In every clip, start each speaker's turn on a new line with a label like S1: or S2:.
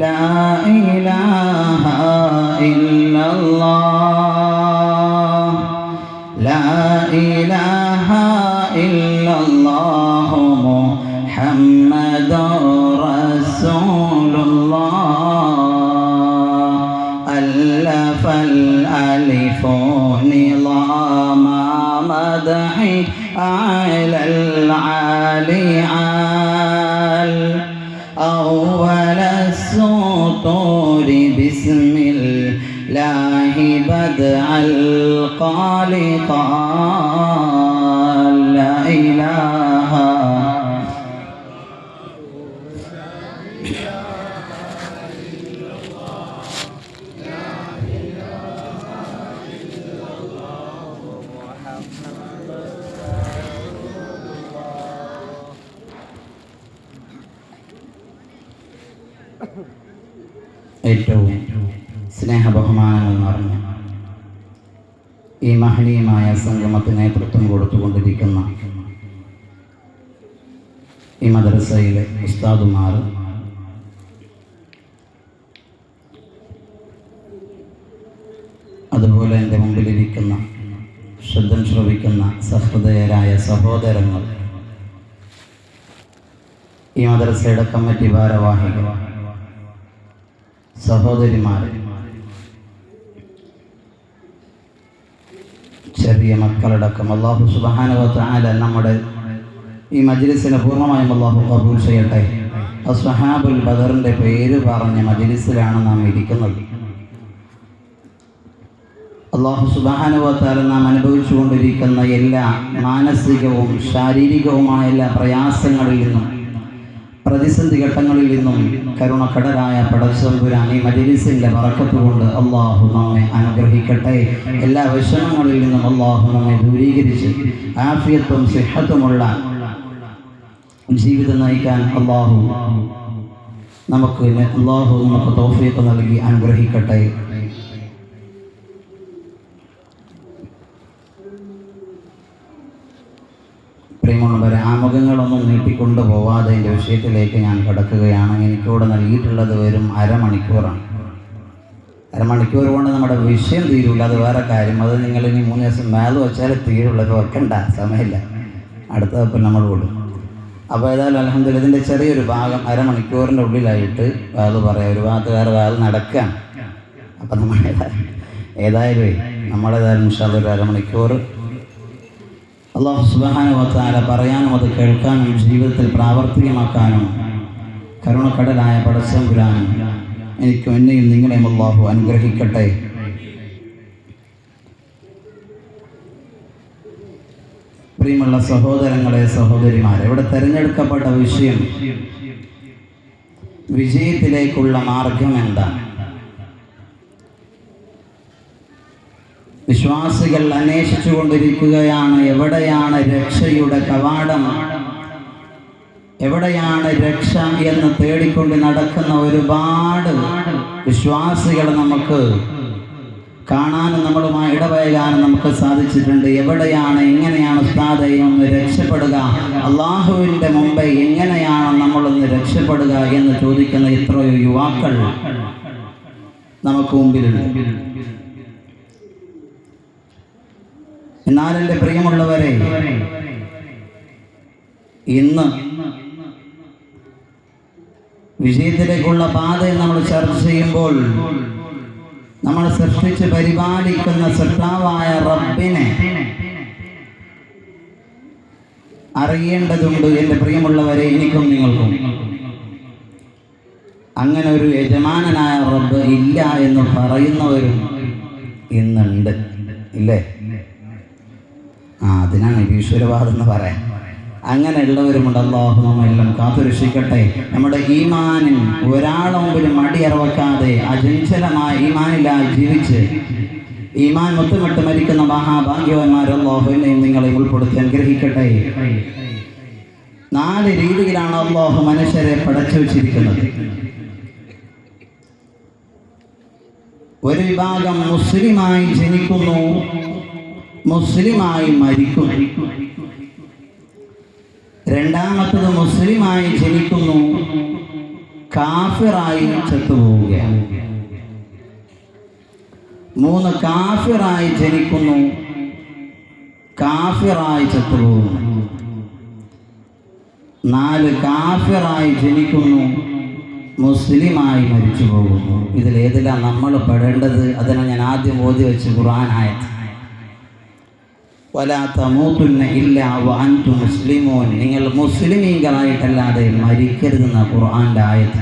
S1: لا إله إلا الله لا إله إلا الله محمد رسول الله ألف الألف نظام مدحي على العالي أول السطور بسم الله بدع القال قال لا إله ഏറ്റവും സ്നേഹബഹുമാനങ്ങൾ നിറഞ്ഞ ഈ മഹനീയമായ സംഗമത്തിന് നേതൃത്വം കൊടുത്തുകൊണ്ടിരിക്കുന്ന ഈ മദ്രസയിലെ ഉസ്താദുമാർ, അതുപോലെ എൻ്റെ മുമ്പിലിരിക്കുന്ന ശബ്ദം ശ്രവിക്കുന്ന സഹൃദയരായ സഹോദരങ്ങൾ, ഈ മദ്രസയുടെ കമ്മിറ്റി ഭാരവാഹികൾ, സഹോദരിമാർ, ചെറിയ മക്കളടക്കം അല്ലാഹു സുബ്ഹാനഹു വ തആല നമ്മുടെ ഈ മജ്ലിസിനെ പൂർണ്ണമായും അല്ലാഹു ഖബൂൽ ചെയ്യട്ടെ. അസ്ഹാബുൽ ബദറിൻ്റെ പേര് പറഞ്ഞ മജ്ലിസിലാണ് നാം ഇരിക്കുന്നത്. അല്ലാഹു സുബ്ഹാനഹു വ തആല നാം അനുഭവിച്ചുകൊണ്ടിരിക്കുന്ന എല്ലാ മാനസികവും ശാരീരികവുമായ എല്ലാ പ്രയാസങ്ങളിൽ നിന്നും പ്രതിസന്ധി ഘട്ടങ്ങളിൽ നിന്നും കരുണക്കടലായ പടച്ചതമ്പുരാൻ ഈ മജ്ലിസിൻ്റെ ബറക്കത്ത് കൊണ്ട് അല്ലാഹു നമ്മെ അനുഗ്രഹിക്കട്ടെ. എല്ലാ വിഷമങ്ങളിൽ നിന്നും അല്ലാഹു നമ്മെ ദൂരീകരിച്ച് ആഫിയത്തും സിഹത്തുമുള്ള ജീവിതം നയിക്കാൻ അല്ലാഹു നമുക്ക് തൗഫീഖ് നൽകി അനുഗ്രഹിക്കട്ടെ. പ്രിയമുള്ളവരെ, ആമുഖങ്ങളൊന്നും നീട്ടിക്കൊണ്ടു പോവാതെ എൻ്റെ വിഷയത്തിലേക്ക് ഞാൻ കടക്കുകയാണ്. എനിക്കിവിടെ നൽകിയിട്ടുള്ളത് വെറും അരമണിക്കൂറാണ്. അരമണിക്കൂർ കൊണ്ട് നമ്മുടെ വിഷയം തീരില്ല, അത് വേറെ കാര്യം. അത് നിങ്ങളിനി 3 ദിവസം മേലെ വെച്ചാൽ തീരുള്ളത്, വെക്കണ്ട, സമയമില്ല, അടുത്ത അപ്പം നമ്മൾ കൊടുക്കും. അപ്പോൾ ഏതായാലും അൽഹംദുലില്ലാഹ് ഇതിൻ്റെ ചെറിയൊരു ഭാഗം അരമണിക്കൂറിൻ്റെ ഉള്ളിലായിട്ട് വേറെ പറയാം. ഒരു ഭാഗത്ത് വേറെ നടക്കുകയാണ്. അപ്പം നമ്മൾ ഏതായാലും ഇൻഷാ അല്ലാഹ് ഒരു അരമണിക്കൂർ അല്ലാഹു സുബ്ഹാനഹു വ തആല പറയാനും അത് കേൾക്കാനും ജീവിതത്തിൽ പ്രാവർത്തികമാക്കാനും കരുണക്കടലായ പടച്ചതമ്പുരാനും എനിക്കും എന്നെയും നിങ്ങളെയും അല്ലാഹു അനുഗ്രഹിക്കട്ടെ. പ്രിയമുള്ള സഹോദരങ്ങളെ, സഹോദരിമാരെ, ഇവിടെ തിരഞ്ഞെടുക്കപ്പെട്ട വിഷയം വിജയത്തിലേക്കുള്ള മാർഗം എന്താണ്? വിശ്വാസികൾ അന്വേഷിച്ചു കൊണ്ടിരിക്കുകയാണ്, എവിടെയാണ് രക്ഷയുടെ കവാടം, എവിടെയാണ് രക്ഷ എന്ന് തേടിക്കൊണ്ട് നടക്കുന്ന ഒരുപാട് വിശ്വാസികൾ നമുക്ക് കാണാനും നമ്മളുമായി ഇടപഴകാനും നമുക്ക് സാധിച്ചിട്ടുണ്ട്. എവിടെയാണ്, എങ്ങനെയാണ് ഉസ്താദേ ഒന്ന് രക്ഷപ്പെടുക, അള്ളാഹുവിൻ്റെ മുമ്പേ എങ്ങനെയാണ് നമ്മളൊന്ന് രക്ഷപ്പെടുക എന്ന് ചോദിക്കുന്ന എത്രയോ യുവാക്കൾ നമുക്ക് മുമ്പിലുണ്ട്. എന്നാൽ എൻ്റെ പ്രിയമുള്ളവരെ, ഇന്ന് വിജയത്തിലേക്കുള്ള പാതയിൽ നമ്മൾ ചർച്ച ചെയ്യുമ്പോൾ നമ്മൾ സൃഷ്ടിച്ച് പരിപാലിക്കുന്ന സൃഷ്ടാവായ റബ്ബിനെ അറിയേണ്ടതുണ്ട്. എൻ്റെ പ്രിയമുള്ളവരെ, എനിക്കും നിങ്ങൾക്കും അങ്ങനെ ഒരു യജമാനനായ റബ്ബ് ഇല്ല എന്ന് പറയുന്നവരും ഇന്നുണ്ട്, ഇല്ലേ? അതിനാണ് ഈശ്വരവാദം എന്ന് പറയാൻ. അങ്ങനെയുള്ളവരുമുണ്ട്. അല്ലാഹു നമ്മെല്ലാം കാത്തുരക്ഷിക്കട്ടെ. നമ്മുടെ ഈമാനിൽ ഒരാളെങ്കിലും മടിയറവെക്കാതെ അചഞ്ചലമായ ഈമാനിലായി ജീവിച്ച് ഈമാൻ മുത്തുമിട്ട് മരിക്കുന്ന മഹാഭാഗ്യവാന്മാർ അല്ലാഹു എന്നെയും നിങ്ങളെ ഉൾപ്പെടുത്തി അനുഗ്രഹിക്കട്ടെ. 4 രീതിയിലാണ് അല്ലാഹു മനുഷ്യരെ പടച്ചു വച്ചിരിക്കുന്നത്. ഒരു വിഭാഗം മുസ്ലിമായി ജനിക്കുന്നു, മുസ്ലിമായി മരിക്കുന്നു. രണ്ടാമത്തത് മുസ്ലിമായി ജനിക്കുന്നു, കാഫിറായി ചത്തുപോവുകയാണ്. 3 കാഫിറായി ജനിക്കുന്നു, കാഫിറായി ചത്തുപോകുന്നു. 4 കാഫിറായി ജനിക്കുന്നു, മുസ്ലിമായി മരിച്ചു പോകുന്നു. ഇതിലേതിലാണ് നമ്മൾ പെടേണ്ടത്? അതിനെ ഞാൻ ആദ്യം ഓതി വെച്ച് ഖുർആനായത് വലാ തമൂതുന്ന ഇല്ലാ വഅൻതും മുസ്ലിമൂൻ, നിങ്ങൾ മുസ്ലിമീങ്ങളായിട്ടല്ലാതെ മരിക്കരുതെന്ന ഖുർആൻ്റെ ആയത്.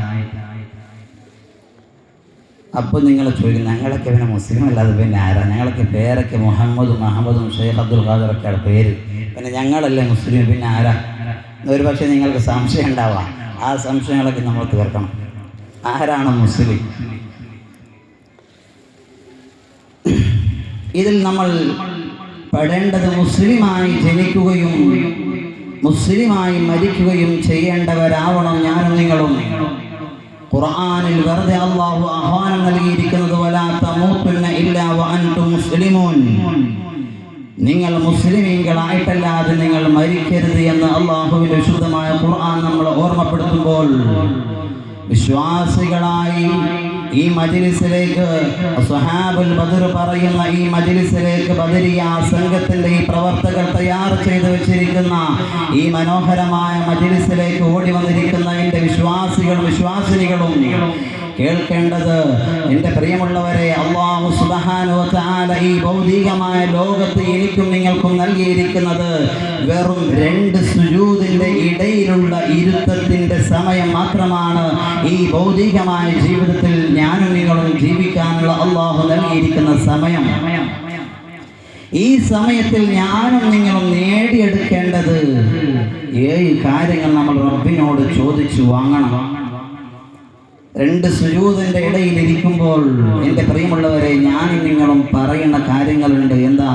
S1: അപ്പോൾ നിങ്ങൾ ചോദിക്കും, ഞങ്ങളൊക്കെ പിന്നെ മുസ്ലിം അല്ലാതെ പിന്നെ ആരാ? ഞങ്ങളൊക്കെ പേരൊക്കെ മുഹമ്മദും ഷെയ്ഖ് അബ്ദുൽ ഖാദറൊക്കെയാണ് പേര്, പിന്നെ ഞങ്ങളല്ലേ മുസ്ലിം, പിന്നെ ആരാ? ഒരു പക്ഷേ നിങ്ങൾക്ക് സംശയം ഉണ്ടാവാം. ആ സംശയങ്ങളൊക്കെ നമ്മൾ തീർക്കണം. ആരാണ് മുസ്ലിം? ഇതിൽ നമ്മൾ പെടേണ്ടത് മുസ്ലിമായി ജനിക്കുകയും മുസ്ലിമായി മരിക്കുകയും ചെയ്യേണ്ടവരാവണം ഞാനും നിങ്ങളും. ഖുർആനിൽ വെറുതെ അല്ലാഹു ആഹ്വാനം നൽകിയിരിക്കുന്നത് വലാ തമൂതുന്ന ഇല്ലാ വഅൻതും മുസ്ലിമൂൻ, നിങ്ങൾ മുസ്ലിമീങ്ങളായിട്ടല്ലാതെ നിങ്ങൾ മരിക്കരുത് എന്ന് അല്ലാഹുവിന്റെ വിശുദ്ധമായ ഖുർആൻ നമ്മളെ ഓർമ്മപ്പെടുത്തുമ്പോൾ, വിശ്വാസികളായി ഈ മജ്ലിസിലേക്ക്, സ്വഹാബുൽ ബദർ പറയുന്ന ഈ മജ്ലിസിലേക്ക് ബദരിയ സംഘത്തിന്റെ ഈ പ്രവർത്തകർ തയ്യാർ ചെയ്തു വെച്ചിരിക്കുന്ന ഈ മനോഹരമായ മജ്ലിസിലേക്ക് ഓടി വന്നിരിക്കുന്ന എൻ്റെ വിശ്വാസികളും വിശ്വാസിനികളും കേൾക്കേണ്ടത്, എൻ്റെ പ്രിയമുള്ളവരെ, അല്ലാഹു സുബ്ഹാനഹു വ തആല ഈ ഭൗതികമായ ലോകത്ത് എനിക്കും നിങ്ങൾക്കും നൽകിയിരിക്കുന്നത് വെറും 2 സുജൂദിന്റെ ഇടയിലുള്ള ഇരുത്തത്തിന്റെ സമയം മാത്രമാണ്. ഈ ഭൗതികമായ ജീവിതത്തിൽ ഞാനും നിങ്ങളും ജീവിക്കാനുള്ള അല്ലാഹു നൽകിയിരിക്കുന്ന സമയം. ഈ സമയത്തിൽ ഞാനും നിങ്ങളും നേടിയെടുക്കേണ്ടത് 7 കാര്യങ്ങൾ നമ്മൾ റബ്ബിനോട് ചോദിച്ചു വാങ്ങണം. 2 സുജൂദിന്റെ ഇടയിൽ ഇരിക്കുമ്പോൾ എൻ്റെ പ്രിയമുള്ളവരെ, ഞാനും നിങ്ങളും പറയുന്ന കാര്യങ്ങളുണ്ട്. എന്താ?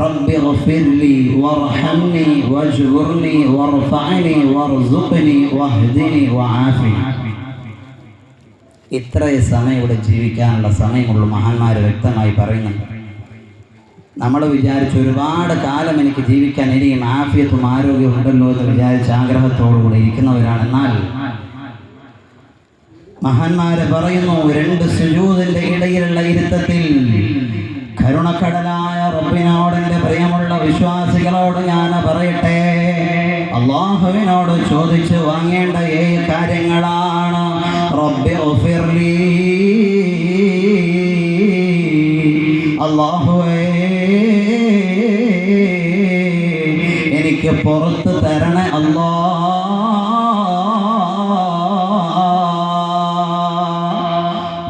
S1: റബ്ബി ഗഫിർലി വർഹംനി വജ്ബുർനി വർഫഅനി വർസുഖ്നി വഹ്ദിനി വആഫിനി. ഇത്രയേ സമയം ഇവിടെ ജീവിക്കാനുള്ള സമയമുള്ളൂ. മഹാന്മാർ വ്യക്തമായി പറയുന്നുണ്ട്. നമ്മൾ വിചാരിച്ചു ഒരുപാട് കാലം എനിക്ക് ജീവിക്കാൻ ഇനിയും ആഫിയത്തും ആരോഗ്യവും ഉണ്ടല്ലോ എന്ന് വിചാരിച്ച് ആഗ്രഹത്തോടുകൂടി ഇരിക്കുന്നവരാണ്. എന്നാൽ മഹാന്മാര് പറയുന്നു, 2 സുജൂദിന്റെ ഇടയിലുള്ള ഇരുത്തത്തിൽ കരുണക്കടലായ റബ്ബിനോട്, എൻ്റെ പ്രിയമുള്ള വിശ്വാസികളോട് ഞാൻ പറയട്ടെ, അല്ലാഹുവിനോട് ചോദിച്ചു വാങ്ങേണ്ട 7 കാര്യങ്ങളാണ്. റബ്ബി ഗഫിർലി, അല്ലാഹുവേ എനിക്ക് പുറത്ത് തരണേ അല്ലാ.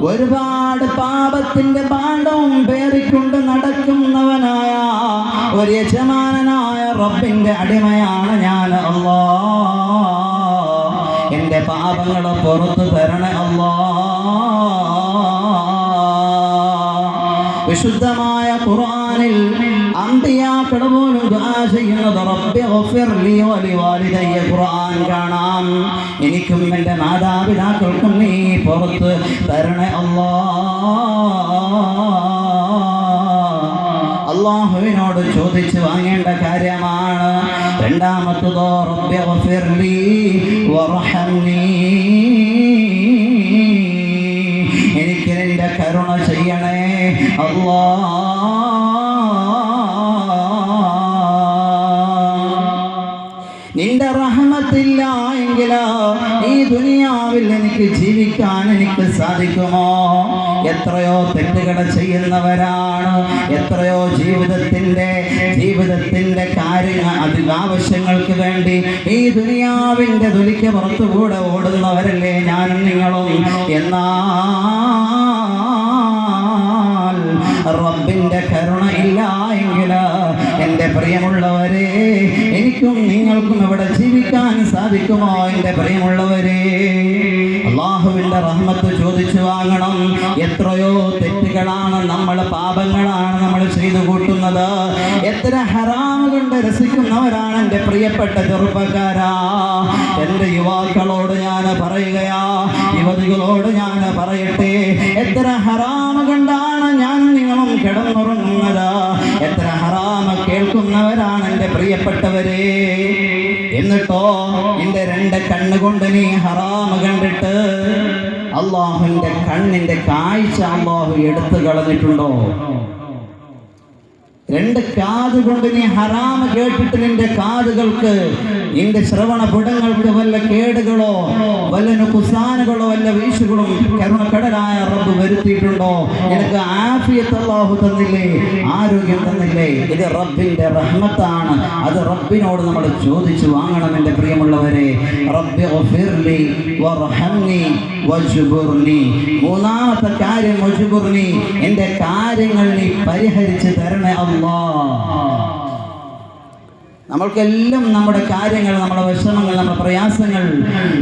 S1: ഒരുപാട് പാപത്തിന്റെ ഭാണ്ഡവും പേറിക്കൊണ്ട് നടക്കുന്നവനായ ഒരു യജമാനനായ റബ്ബിന്റെ അടിമയാണ് ഞാൻ. അല്ലാ, എൻ്റെ പാപങ്ങൾ പുറത്തു തരണേ അല്ലാ. വിശുദ്ധമായ ഖുർആനിൽ അമ്പിയാക്കൾ പോലും ദുആ ചെയ്യുന്നത് റബ്ബി ഗഫിർലി വലിവാലിദയ്യ. ഖുർആൻ കാണാം, എനിക്കും എൻ്റെ മാതാപിതാക്കൾക്കും നീ പുറത്ത് തരണേ അല്ലാ. അല്ലാഹുവിനോട് ചോദിച്ചു വാങ്ങേണ്ട കാര്യമാണ്. രണ്ടാമത്തതോ റബ്ബി ഗഫിർലി വർഹംനി, എനിക്ക് നിന്റെ കരുണ ചെയ്യണേ അല്ലാ. നിന്റെ റഹ്മത്തില്ല എങ്കിൽ ഈ ദുനിയാവിൽ എനിക്ക് ജീവിക്കാൻ എനിക്ക് സാധിക്കുമോ? എത്രയോ തെറ്റുകൾ ചെയ്യുന്നവരാണ്, എത്രയോ ജീവിതത്തിന്റെ കാര്യങ്ങൾ ആവശ്യങ്ങൾക്ക് വേണ്ടി ഈ ദുനിയാവിൻ്റെ തൊലിക്ക് പുറത്തുകൂടെ ഓടുന്നവരല്ലേ ഞാനും നിങ്ങളും. എന്നാൽ റബ്ബിന്റെ കരുണ ഇല്ല എങ്കിൽ എൻ്റെ പ്രിയമുള്ളവരെ, എനിക്കും നിങ്ങൾക്കും ഇവിടെ ജീവിക്കാൻ സാധിക്കുമോ? എൻ്റെ പ്രിയമുള്ളവരെ, അല്ലാഹുവിൻ്റെ റഹ്മത്ത് ചോദിച്ചു വാങ്ങണം. എത്രയോ തെറ്റുകളാണ് നമ്മൾ, പാപങ്ങളാണ് നമ്മൾ ചെയ്തു കൂട്ടുന്നത്. എത്ര ഹറാം കൊണ്ട് രസിക്കുന്നവരാണ് എൻ്റെ പ്രിയപ്പെട്ട ചെറുപ്പക്കാരാ. എൻ്റെ യുവാക്കളോട് ഞാൻ പറയുകയാ, യുവതികളോട് ഞാൻ പറയട്ടെ, എത്ര ഹറാം കണ്ടാണ് ഞാൻ നിങ്ങളും കിടന്നുറങ്ങുന്നത്. എത്ര ഹറാമ കേൾക്കുന്നവരാണ് എൻ്റെ പ്രിയപ്പെട്ടവരെ. എന്നിട്ടോ നിന്റെ 2 കണ്ണുകൊണ്ട് നീ ഹറാമ് കണ്ടിട്ട് അള്ളാഹുവിന്റെ കണ്ണിന്റെ കാഴ്ച അള്ളാഹു എടുത്തു കളഞ്ഞിട്ടുണ്ടോ? 2 കാതുകൊണ്ട് നീ ഹറാമ് കേട്ടിട്ട് നിന്റെ കാതുകൾക്ക്, നിന്റെ ശ്രവണപുടങ്ങൾക്ക് വല്ല കേടുകളോ വല്ല നുക്സാനുകളോ വല്ല വീഴ്ചകളും കരുണക്കടലായ റബ്ബ് വരുത്തിയിട്ടുണ്ടോ? നിനക്ക് ആഫിയത്ത് അല്ലാഹു തന്നില്ലേ, ആരോഗ്യം തന്നില്ലേ? ഇത് റബ്ബിന്റെ റഹ്മത്താണ്. അത് റബ്ബിനോട് നമ്മൾ ചോദിച്ചു വാങ്ങണം. എൻ്റെ പ്രിയമുള്ളവരെ, റബ്ബി ഗഫിർലി വർഹംനി വജ്ബുർനി. മൂന്നാമത്തെ കാര്യം വജ്ബുർനി, എൻ്റെ കാര്യങ്ങൾ നീ പരിഹരിച്ച് തരണേ അല്ലാഹ്. നമ്മൾക്കെല്ലാം നമ്മുടെ കാര്യങ്ങൾ, നമ്മുടെ വിഷമങ്ങൾ, നമ്മുടെ പ്രയാസങ്ങൾ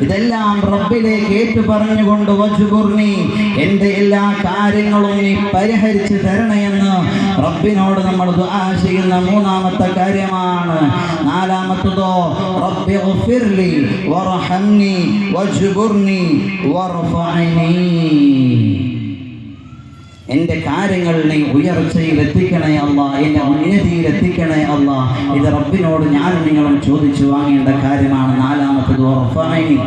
S1: ഇതെല്ലാം റബ്ബിലേക്ക് ഏറ്റു പറഞ്ഞുകൊണ്ട് വജ്ബുർനി, എൻ്റെ എല്ലാ കാര്യങ്ങളും നീ പരിഹരിച്ച് തരണയെന്ന് റബ്ബിനോട് നമ്മൾ ദുആ ചെയ്യുന്ന മൂന്നാമത്തെ കാര്യമാണ്. നാലാമത്തതോ റബ്ബി ഗഫിർലി വർഹംനി വജ്ബുർനി വർഫഅനി. എൻ്റെ കാര്യങ്ങൾ നീ ഉയർച്ചയിൽ എത്തിക്കണേ അല്ലാ, എന്നെ ഉന്നതിയിൽ എത്തിക്കണേ അല്ലാ. ഇത് റബ്ബിനോട് ഞാനും നിങ്ങളും ചോദിച്ചു വാങ്ങേണ്ട കാര്യമാണ്. നാലാമത്തത് വർഫഅനി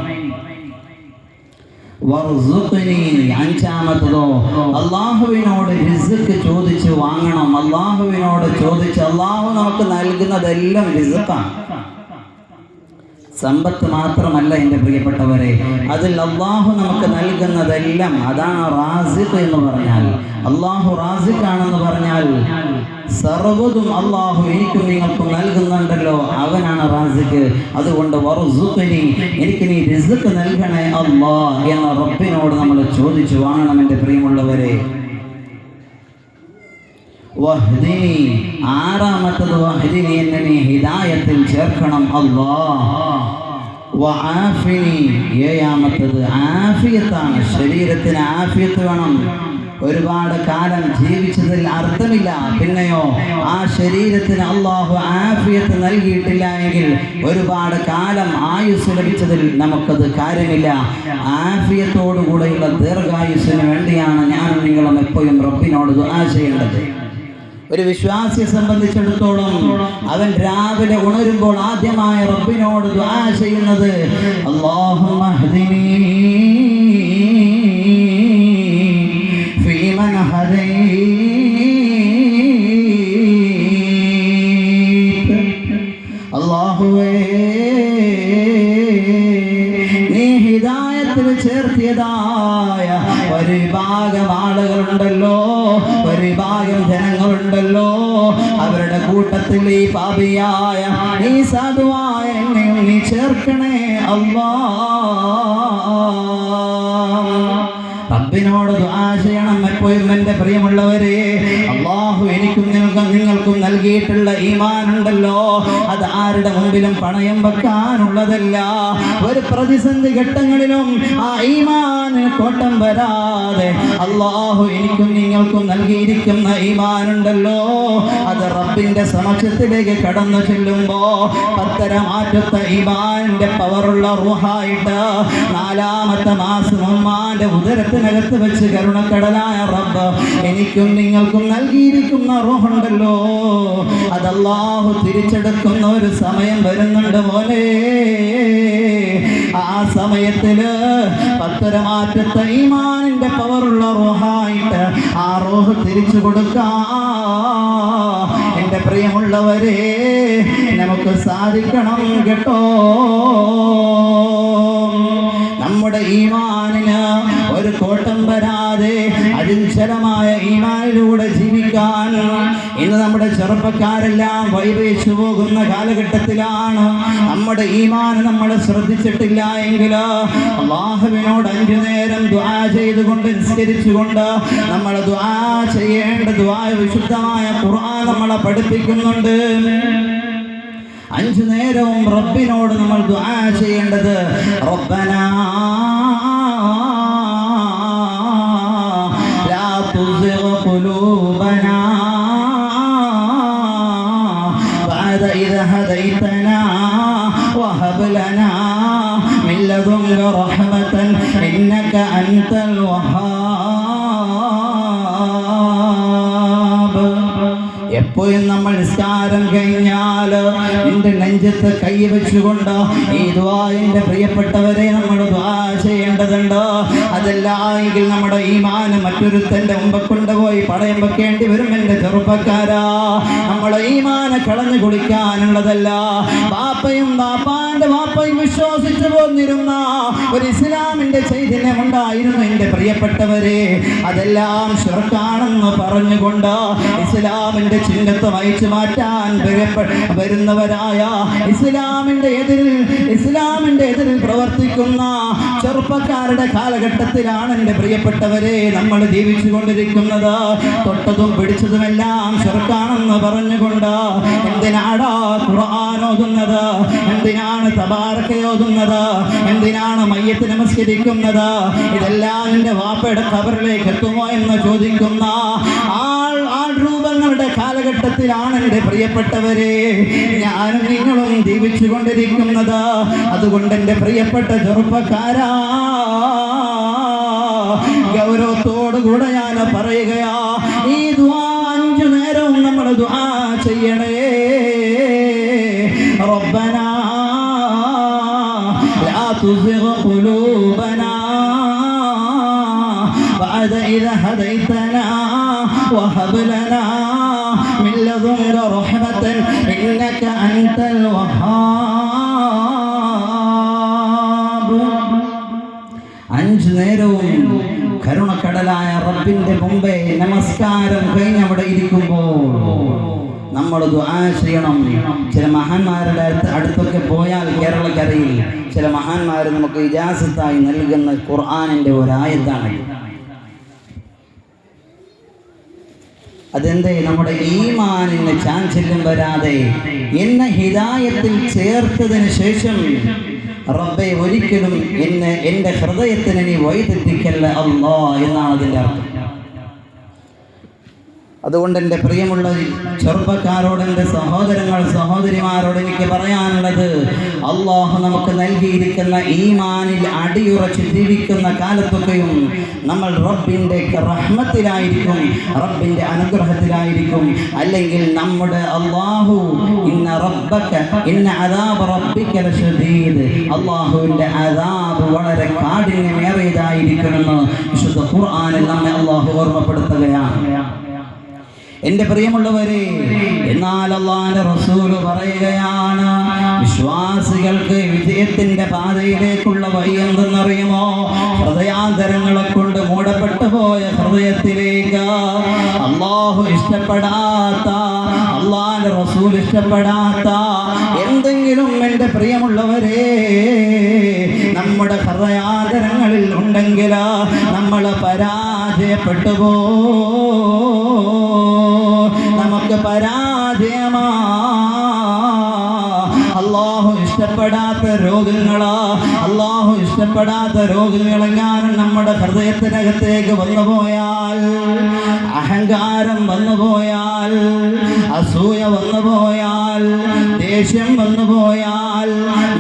S1: വർസുഖ്നി. അഞ്ചാമത്തതോ അല്ലാഹുവിനോട് റിസ്ക് ചോദിച്ചു വാങ്ങണം. അല്ലാഹുവിനോട് ചോദിച്ച് അല്ലാഹു നമുക്ക് നൽകുന്നതെല്ലാം റിസ്ക്കാണ്. സമ്പത്ത് മാത്രമല്ല എൻ്റെ പ്രിയപ്പെട്ടവരെ, അതിൽ അള്ളാഹു നമുക്ക് നൽകുന്നതെല്ലാം അതാണ് റാസിഖ് എന്ന് പറഞ്ഞാൽ. അള്ളാഹു റാസിഖാണെന്ന് പറഞ്ഞാൽ സർവ്വതും അള്ളാഹു എനിക്കും നിങ്ങൾക്കും നൽകുന്നുണ്ടല്ലോ, അവനാണ് റാസിഖ്. അതുകൊണ്ട് വർസുഖ്നി, എനിക്ക് നീ റിസ്ക് നൽകണേ അല്ലാഹ് എന്ന റബ്ബിനോട് നമ്മൾ ചോദിച്ചു വാങ്ങണം. എൻ്റെ പ്രിയമുള്ളവരെ, വഹ്ദിനി. ആറാമത്തത് വഹ്ദിനി, എന്നെ നീ ഹിദായത്തിൽ ചേർക്കണം അല്ലാഹ്. വആഫിനി. ഏഴാമത്തത് ആഫിയത്താണ്. ശരീരത്തിന് ആഫിയത്ത് വേണം. ഒരുപാട് കാലം ജീവിച്ചതിൽ അർത്ഥമില്ല. പിന്നെയോ ആ ശരീരത്തിന് അള്ളാഹു ആഫിയത്ത് നൽകിയിട്ടില്ല എങ്കിൽ ഒരുപാട് കാലം ആയുസ് ലഭിച്ചതിൽ നമുക്കത് കാര്യമില്ല. ആഫിയത്തോടുകൂടെയുള്ള ദീർഘായുസ്സിന് വേണ്ടിയാണ് ഞാനും നിങ്ങളും എപ്പോഴും റബ്ബിനോട് ദുആ ചെയ്യേണ്ടത്. ഒരു വിശ്വാസിയെ സംബന്ധിച്ചിടത്തോളം അവൻ രാവിലെ ഉണരുമ്പോൾ ആദ്യമായി റബ്ബിനോട് ദുആ ചെയ്യുന്നത് അല്ലാഹുമ്മ ഹ്ദിനി ഫീമൻ ഹദൈത. അല്ലാഹുവേ, നീ ഹിദായത്തിൽ ചേർത്തിയതായ ഒരു വിഭാഗം ആളുകളുണ്ടല്ലോ, ഒരു വിഭാഗം ജനങ്ങളുണ്ടല്ലോ, അവരുടെ കൂട്ടത്തിൽ ഈ പാപിയായ ഈ സാധുവായ എന്നെയും നീ ചേർക്കണേ അല്ലാഹ്. റബ്ബിനോട് ദുആ ചെയ്യണം എപ്പോഴും. എൻ്റെ പ്രിയമുള്ളവരെ, അല്ലാഹു എനിക്കും നിങ്ങൾക്കും നൽകിയിട്ടുള്ള ഈമാൻ ഉണ്ടല്ലോ, അത് ആരുടെ മുമ്പിലും പണയം വെക്കാനുള്ളതല്ല. ഒരു പ്രതിസന്ധി ഘട്ടങ്ങളിലും ആ ഈമാന് കോട്ടം വരാതെ അല്ലാഹു എനിക്കും നിങ്ങൾക്കും നൽകിയിരിക്കുന്ന ഈമാൻ ഉണ്ടല്ലോ, അത് റബ്ബിന്റെ സമക്ഷത്തിലേക്ക് കടന്നു ചെല്ലുമ്പോ പത്തരമാറ്റത്തെ ഈമാനിന്റെ പവറുള്ള റൂഹായിട്ട് 4ാമത്തെ മാസം ഉമ്മാന്റെ ഉദരത്തിനകത്ത് വെച്ച് കരുണക്കടലായ റബ്ബ് എനിക്കും നിങ്ങൾക്കും നൽകിയിരിക്കുന്ന റൂഹുണ്ടല്ലോ, അത് അല്ലാഹു തിരിച്ചെടുക്കുന്ന ഒരു സമയം വരുന്നുണ്ട് പോലെ. ആ സമയത്തില് പത്തരമാറ്റത്തെ ഈമാനിന്റെ പവറുള്ള റൂഹായിട്ട് ആ റൂഹ് തിരിച്ചു കൊടുക്കാം. എൻ്റെ പ്രിയമുള്ളവരെ, നമുക്ക് സാധിക്കണം കേട്ടോ. നമ്മുടെ ഈമാനിന് ഒരു കോട്ടം വരാതെ അചഞ്ചലമായ ഈമാനിലൂടെ ജീവിക്കാൻ ഇന്ന് നമ്മുടെ ചെറുപ്പക്കാരെല്ലാം വൈവേശു പോകുന്ന കാലഘട്ടത്തിലാണ്. നമ്മുടെ ഈമാൻ നമ്മൾ ശ്രദ്ധിച്ചിട്ടില്ല എങ്കിൽ അല്ലാഹുവിനോട് 5 നേരം ദുആ ചെയ്തുകൊണ്ട് നിസ്കരിച്ചുകൊണ്ട് നമ്മൾ ദുആ ചെയ്യേണ്ട ദുആ വിശുദ്ധമായ ഖുർആൻ നമ്മളെ പഠിപ്പിക്കുന്നുണ്ട്. 5 നേരവും റബ്ബിനോട് നമ്മൾ ദുആ ചെയ്യേണ്ടത് റബ്ബനാ ലാ തുസിഗ് ഖുലൂബനാ ബഅദ ഇദ് ഹദൈതനാ വഹബ് ലനാ മിൻ ലദുൻക റഹ്മതൻ ഇന്നക അൻതൽ വഹാബ്. എപ്പോഴും നമ്മൾ നിസ്കാരം കഴിഞ്ഞാൽ നിന്റെ നെഞ്ചത്ത് കൈ വെച്ചുകൊണ്ട് ഈ ദുആ എൻ്റെ പ്രിയപ്പെട്ടവരെ നമ്മൾ ദുആ ചെയ്യേണ്ടതുണ്ട്. അതല്ല എങ്കിൽ നമ്മുടെ ഈമാൻ മറ്റൊരുത്തൻ്റെ മുമ്പ് കൊണ്ടുപോയി പടയം വെക്കേണ്ടി വരും. എൻ്റെ ചെറുപ്പക്കാരാ, നമ്മളെ ഈമാനെ കളഞ്ഞു കുളിക്കാനുള്ളതല്ല. ബാപ്പയും ബാപ്പാന്റെ ബാപ്പയും വിശ്വസിച്ചു പോന്നിരുന്ന ഒരു ഇസ്ലാമിന്റെ ചൈതന്യം ഉണ്ടായിരുന്നു എൻ്റെ പ്രിയപ്പെട്ടവരെ. അതെല്ലാം ശിർക്കാണെന്ന് പറഞ്ഞുകൊണ്ട് ഇസ്ലാമിന്റെ ചിഹ്നത്തെ വഹിച്ചു മാറ്റാൻ വരുന്നവരായ ഇസ്ലാമിന്റെ എതിരിൽ പ്രവർത്തിക്കുന്ന ചെറുപ്പക്കാരുടെ കാലഘട്ടത്തിലാണ് എൻ്റെ പ്രിയപ്പെട്ടവരെ നമ്മൾ ജീവിച്ചു കൊണ്ടിരിക്കുന്നത്. തൊട്ടതും പിടിച്ചതുമെല്ലാം ശിർക്കാണെന്ന് പറഞ്ഞുകൊണ്ട് എന്തിനാടാ ഖുർആൻ ഓതുന്നത്, എന്തിനാണ് തബാറക ഓതുന്നത്, എന്തിനാണ് മയ്യത്ത് നമസ്കരിക്കുന്നത്, ഇതെല്ലാം നിന്റെ വാപ്പയുടെ ഖബറിലേക്ക് എത്തുമോ എന്ന് ചോദിക്കുന്ന ആൾ രൂപങ്ങളുടെ കാലഘട്ടത്തിലാണ് എൻ്റെ പ്രിയപ്പെട്ടവരെ ഞാനും നിങ്ങളും ജീവിച്ചു കൊണ്ടിരിക്കുന്നത്. അതുകൊണ്ട് എൻ്റെ പ്രിയപ്പെട്ട ചെറുപ്പക്കാരാ, ഗൗരവത്തോടുകൂടെ ഞാൻ പറയുകയാ, ഈ ദുആ 5 നേരവും നമ്മൾ ദുആ ചെയ്യണേ. റബ്ബനാ ലാ തുസിഗ് ഖുലൂബനാ ബഅദ ഇദ ഹദൈതനാ വഹബ് ലനാ മിൻ ലദുൻക റഹ്മതൻ ഇന്നക അൻതൽ വഹ്ഹാബ്. 5 നേരവും കരുണക്കടലായ റബ്ബിന്റെ മുമ്പേ നമസ്കാരം കഴിഞ്ഞ് അവിടെ ഇരിക്കുമ്പോൾ നമ്മൾ ദുആ ചെയ്യണം. ചില മഹാന്മാരുടെ അടുത്തൊക്കെ പോയാൽ കേരളക്കരയിൽ ചില മഹാന്മാർ നമുക്ക് ഇജാസത്തായി നൽകുന്ന ഖുർആനിൻ്റെ ഒരായത്താണ്. അതെന്തേ? നമ്മുടെ ഈമാനിന് ചാഞ്ചല്യം വരാതെ എന്നെ ഹിദായത്തിൽ ചേർത്തതിന് ശേഷം റബ്ബേ ഒരിക്കലും എൻ്റെ ഹൃദയത്തിന് നീ വഴിതെറ്റിക്കല്ല അല്ലാ എന്നാണ് അതിൻ്റെ അർത്ഥം. അതുകൊണ്ട് എൻ്റെ പ്രിയമുള്ള ചെറുപ്പക്കാരോട്, എൻ്റെ സഹോദരിമാരോട് എനിക്ക് പറയാനുള്ളത്, അല്ലാഹു നമുക്ക് നൽകിയിരിക്കുന്ന ഈമാനിൽ അടിയുറച്ച് ജീവിക്കുന്ന കാലത്തൊക്കെയും നമ്മൾ റബ്ബിൻ്റെ റഹ്മത്തിലായിരിക്കും, റബ്ബിൻ്റെ അനുഗ്രഹത്തിലായിരിക്കും. അല്ലെങ്കിൽ നമ്മുടെ അല്ലാഹു ഇന്ന അദാബ റബ്ബിക ലശദീദ്, അല്ലാഹുവിൻ്റെ അദാബ് വളരെ കാഠിന്യമേറിയതായിരിക്കുമെന്ന് വിശുദ്ധ ഖുർആനിൽ നമ്മെ അല്ലാഹു ഓർമ്മപ്പെടുത്തുകയാണ്. എൻ്റെ പ്രിയമുള്ളവരെ, എന്നാൽ അല്ലാഹുവിൻ്റെ റസൂൽ പറയുകയാണ്, വിശ്വാസികൾക്ക് വിജയത്തിൻ്റെ പാതയിലേക്കുള്ള വഴി എന്തെന്നറിയുമോ? ഹൃദയാന്തരങ്ങളെ കൊണ്ട് മൂടപ്പെട്ടു പോയ ഹൃദയത്തിലേക്ക് അല്ലാഹു ഇഷ്ടപ്പെടാത്ത, അല്ലാഹുവിൻ്റെ റസൂൽ ഇഷ്ടപ്പെടാത്ത എന്തെങ്കിലും എൻ്റെ പ്രിയമുള്ളവരെ നമ്മുടെ ഹൃദയാന്തരങ്ങളിൽ ഉണ്ടെങ്കിൽ നമ്മൾ പരാജയപ്പെട്ടു നമുക്ക് പരാജയമാ. അല്ലാഹു ഇഷ്ടപ്പെടാത്ത രോഗങ്ങളെങ്ങാനും നമ്മുടെ ഹൃദയത്തിനകത്തേക്ക് വന്നുപോയാൽ, അഹങ്കാരം വന്നുപോയാൽ, അസൂയ വന്നുപോയാൽ, ദേഷ്യം വന്നുപോയാൽ,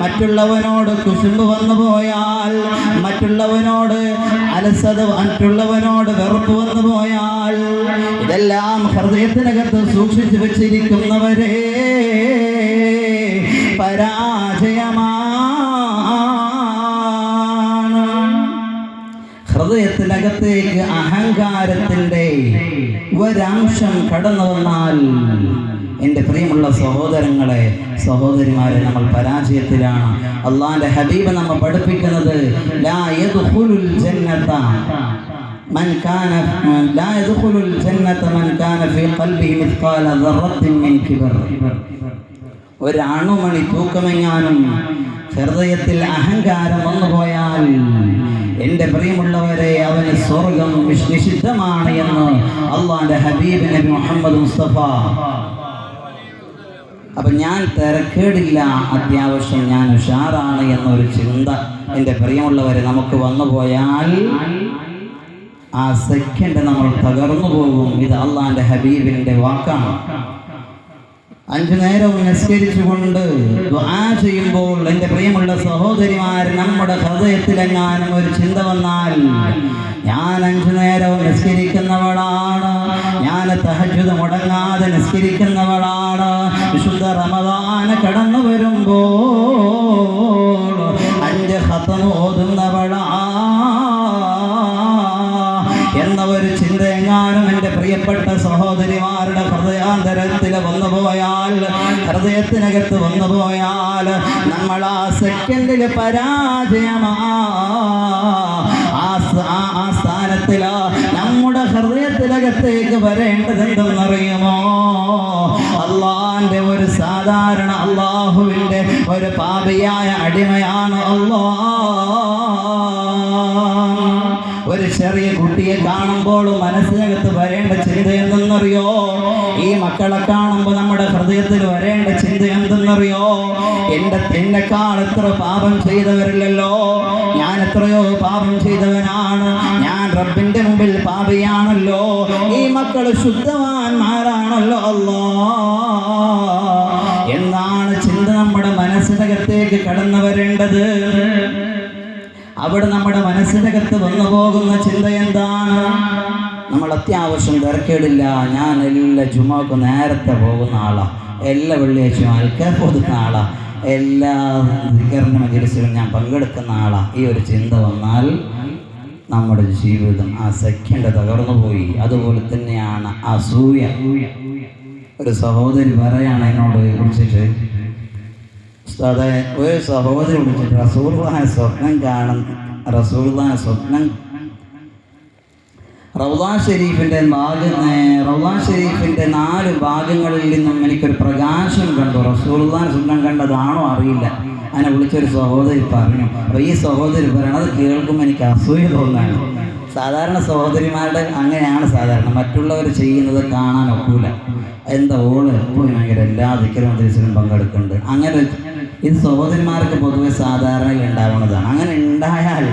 S1: മറ്റുള്ളവനോട് കുശുമ്പ് വന്നുപോയാൽ, മറ്റുള്ളവനോട് അലസത, മറ്റുള്ളവനോട് വെറുപ്പ് വന്നുപോയാൽ, ഇതെല്ലാം ഹൃദയത്തിനകത്ത് സൂക്ഷിച്ചു വെച്ചിരിക്കുന്നവരെ പരാജയമാണ്. ഹൃദയത്തിനകത്തേക്ക് അഹങ്കാരത്തിൻ്റെ ഒരംശം കടന്നു വന്നാൽ എൻ്റെ പ്രിയമുള്ള സഹോദരങ്ങളെ, സഹോദരിമാരെ, നമ്മൾ പരാജയത്തിലാണ്. അള്ളാഹുവിൻ്റെ ഹബീബ് നമ്മെ പഠിപ്പിക്കുന്നത്, ലാ യദ്ഖുലുൽ ജന്നത മൻ കാന ഫീ ഖൽബിഹി മിസ്ഖാല ദർറത്തിൻ മിൻ കിബർ. ഒരു അണുമണി തൂക്കമെങ്ങാനും ഹൃദയത്തിൽ അഹങ്കാരം വന്നുപോയാൽ എൻ്റെ പ്രിയമുള്ളവരെ അവന് സ്വർഗം നിഷിദ്ധമാണ് എന്ന് അള്ളാഹുവിൻ്റെ ഹബീബ് നബി മുഹമ്മദ് മുസ്തഫ. അപ്പം ഞാൻ തിരക്കേടില്ല, അത്യാവശ്യം ഞാൻ ഉഷാറാണ് എന്നൊരു ചിന്ത എൻ്റെ പ്രിയമുള്ളവരെ നമുക്ക് വന്നുപോയാൽ ആ സെക്കൻഡ് നമ്മൾ തകർന്നു പോകും. ഇത് അള്ളാഹുവിൻ്റെ ഹബീബിൻ്റെ വാക്കാണ്. 5 നേരവും നിസ്കരിച്ചുകൊണ്ട് ദുആ ചെയ്യുമ്പോൾ എൻ്റെ പ്രിയമുള്ള സഹോദരിമാർ, നമ്മുടെ ഹൃദയത്തിലെങ്ങാനും ഒരു ചിന്ത വന്നാൽ, ഞാൻ 5 നേരവും നിസ്കരിക്കുന്നവളാണ്, ഞാൻ തഹജ്ജുദ് മുടങ്ങാതെ നിസ്കരിക്കുന്നവളാണ്. വിശുദ്ധ റമദാൻ കടന്നു വരുമ്പോൾ 5 ഖത്മ് ഓതുന്നവളാണ് എന്ന ഒരു ചിന്തയെങ്ങാനും എൻ്റെ പ്രിയപ്പെട്ട സഹോദരിമാരുടെ ഹൃദയാന്തരത്തിൽ വന്നുപോയാൽ, ഹൃദയത്തിനകത്ത് വന്നുപോയാൽ, നമ്മൾ ആ സെക്കൻഡിൽ പരാജയമാ. ആ സ്ഥാനത്തിൽ നമ്മുടെ ഹൃദയത്തിനകത്തേക്ക് വരേണ്ടതെന്തെന്നറിയുമോ? അള്ളാന്റെ ഒരു സാധാരണ അള്ളാഹുവിൻ്റെ ഒരു പാപിയായ അടിമയാണ് ഒരു ചെറിയ കുട്ടിയെ കാണുമ്പോൾ മനസ്സിനകത്ത് വരേണ്ട ചിന്ത എന്തെന്നറിയോ? ഈ മക്കളെ കാണുമ്പോൾ നമ്മുടെ ഹൃദയത്തിൽ വരേണ്ട ചിന്ത എന്തെന്നറിയോ? എന്നെക്കാൾ എത്ര പാപം ചെയ്തവരില്ലല്ലോ, ഞാൻ എത്രയോ പാപം ചെയ്തവനാണ്, ഞാൻ റബ്ബിന്റെ മുമ്പിൽ പാപിയാണല്ലോ, ഈ മക്കൾ ശുദ്ധവാന്മാരാണല്ലോ എന്നാണ് ചിന്ത നമ്മുടെ മനസ്സിനകത്തേക്ക് കടന്നു വരേണ്ടത്. അവിടെ നമ്മുടെ മനസ്സിനകത്ത് വന്നു പോകുന്ന ചിന്ത എന്താണ്? നമ്മൾ അത്യാവശ്യം തിരക്കേടില്ല, ഞാൻ എല്ലാ ജുമാക്കും നേരത്തെ പോകുന്ന ആളാ, എല്ലാ വെള്ളിയാഴ്ചയും ആൾക്കാർ പോകുന്ന ആളാ, എല്ലാ ദിക്റിന്റെ മജ്‌ലിസിലും ഞാൻ പങ്കെടുക്കുന്ന ആളാ. ഈ ഒരു ചിന്ത വന്നാൽ നമ്മുടെ ജീവിതം ആ സെക്കൻഡ് തകർന്നു പോയി. അതുപോലെ തന്നെയാണ് അസൂയ. ഒരു സഹോദരി പറയാണ് എന്നോട് വിളിച്ചിട്ട്, ഉസ്താദേ, ഒരു സഹോദരി വിളിച്ചിട്ട് റസൂലുള്ളാഹിയെ സ്വപ്നം കാണുന്ന, റസൂലുള്ളാഹിയെ സ്വപ്നം റൗള ഷരീഫിൻ്റെ 4 ഭാഗങ്ങളിൽ നിന്നും എനിക്കൊരു പ്രകാശം കണ്ടു. റസൂലുള്ളാഹിയെ സ്വപ്നം കണ്ടതാണോ അറിയില്ല. അതിനെ വിളിച്ചൊരു സഹോദരി പറഞ്ഞു. അപ്പോൾ ഈ സഹോദരി പറയണത് കേൾക്കുമ്പോൾ എനിക്ക് അസൂയ തോന്നാണ്. സാധാരണ സഹോദരിമാരുടെ അങ്ങനെയാണ് സാധാരണ, മറ്റുള്ളവർ ചെയ്യുന്നത് കാണാൻ ഒക്കൂല. എന്താ ഓള് എപ്പോഴും ഭയങ്കര എല്ലാ ദിക്റും മജ്‌ലിസിലും പങ്കെടുക്കുന്നുണ്ട്. അങ്ങനെ ഇത് സഹോദരിമാർക്ക് പൊതുവെ സാധാരണയിൽ ഉണ്ടാവുന്നതാണ്. അങ്ങനെ ഉണ്ടായാൽ